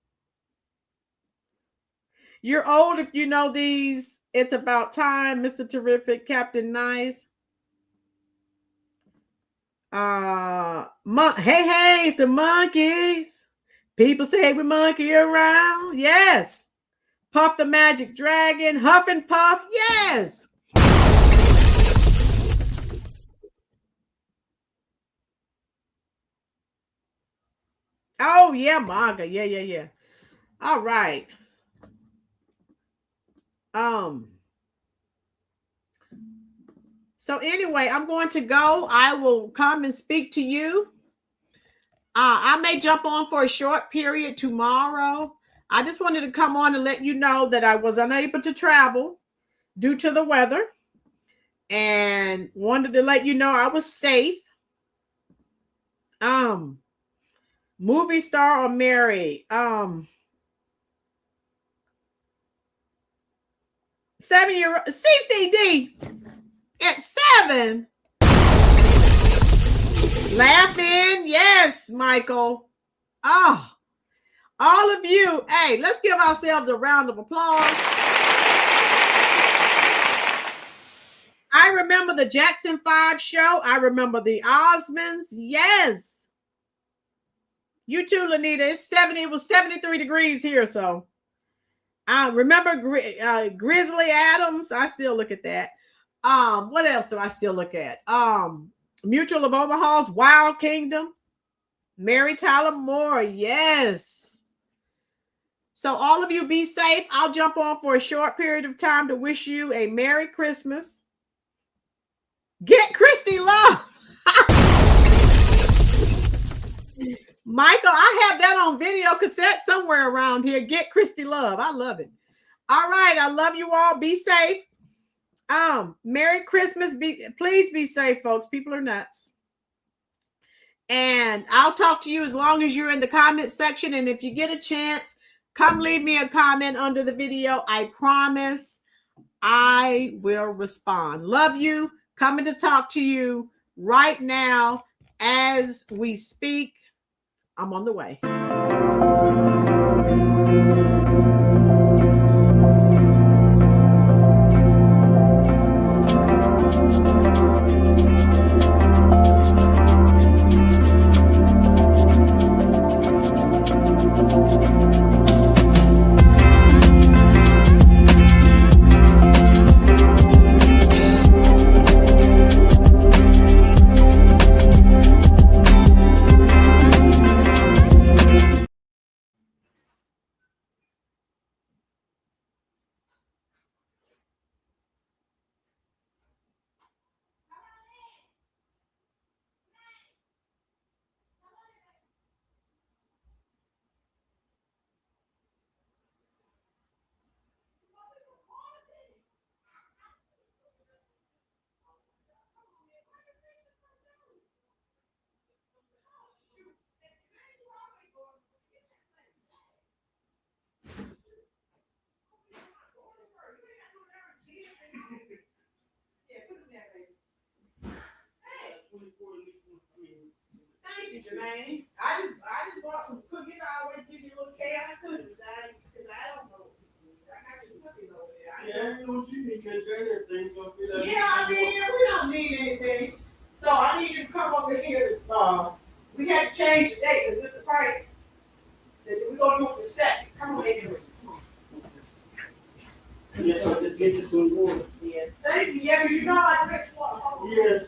You're old if you know these. It's About Time, Mr. Terrific, Captain Nice. Hey, it's the Monkeys. People say we monkey around. Yes. Puff the Magic Dragon, Huff and Puff. Yes. Oh, yeah, manga. Yeah. All right. So anyway, I'm going to go. I will come and speak to you. I may jump on for a short period tomorrow. I just wanted to come on and let you know that I was unable to travel due to the weather and wanted to let you know I was safe. Movie star or married? 7-year-old CCD at 7. Laughing. Yes, Michael. Oh, all of you. Hey, let's give ourselves a round of applause. I remember the Jackson 5 show. I remember the Osmonds. Yes. You too, Lanita. It was 73 degrees here. So I remember Grizzly Adams. I still look at that. What else do I still look at? Mutual of Omaha's Wild Kingdom. Mary Tyler Moore. Yes. So all of you be safe. I'll jump on for a short period of time to wish you a Merry Christmas. Get Christy Love. Michael, I have that on video cassette somewhere around here. Get Christy Love. I love it. All right. I love you all. Be safe. Merry Christmas. Please be safe, folks. People are nuts. And I'll talk to you as long as you're in the comment section. And if you get a chance, come leave me a comment under the video. I promise I will respond. Love you. Coming to talk to you right now as we speak. I'm on the way. Thank you, Jermaine. I just bought some cookies. I always give you a little chaos cookies. Because I don't know. I got some cookies over there. Yeah, I know what you need to drink everything. So Yeah, I mean, we don't need anything. So I need you to come over here. We had to change the date because this is the price. We're going to do it the second. Come on in. Yes, I'll just get you some water. Yeah, thank you. Yeah, you know I drink water. Yeah.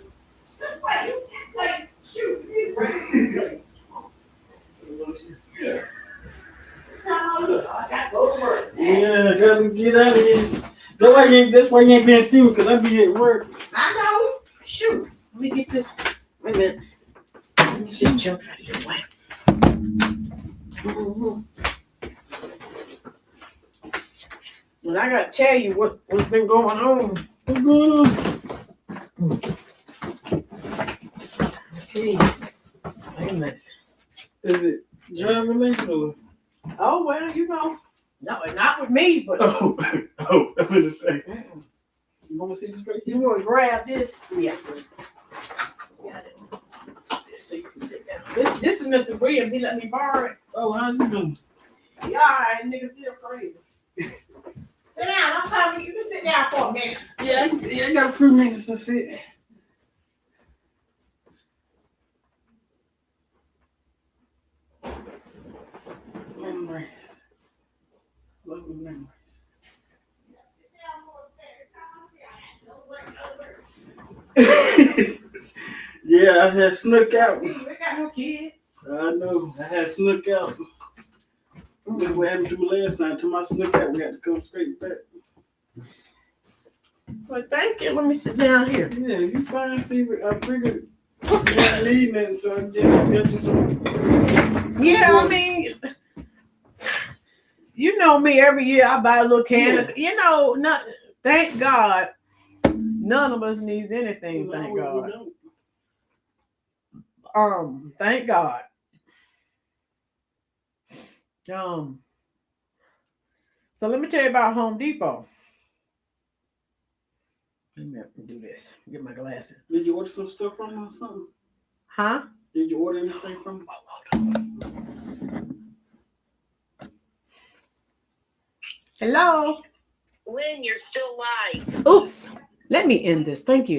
This place, you can't play. Shoot, you need to bring this place. Yeah. No, look, I got to go to work. Yeah, I gotta get out of here. That's why you ain't been seen because I be at work. I know. Shoot. Let me get this. Wait a minute. Let me just jump out of your way. Mm-hmm. Well, I gotta tell you what's been going on. What's going on? I'll tell you. Wait a minute. Is it job related or? Oh, well, you know. No, not with me, but. Oh, I'm gonna say. You want to see this right here? You want to grab this? Yeah. Got it. Just so you can sit down. This is Mr. Williams. He let me borrow it. Oh, how you doing? Yeah, all right, nigga, still crazy. Sit down. I'm coming. You can sit down for a minute. Yeah, I got a few minutes to sit. Memories. Lovely memories. Yeah, I had snuck out. We got no kids. I know. I had snuck out. Look what happened to me last night. To my snuck out, we had to come straight back. Well, thank you. Let me sit down here. Yeah, you fine, Sibert. I figured you didn't need nothing, so I just got you some. Yeah, I mean, you know me. Every year I buy a little can. Yeah. You know, not. Thank God, none of us needs anything. Thank God. Thank God. So let me tell you about Home Depot. Let me do this. Get my glasses. Did you order some stuff from them or something? Huh? Did you order anything from them? Hello. Lynn, you're still live. Oops. Let me end this. Thank you.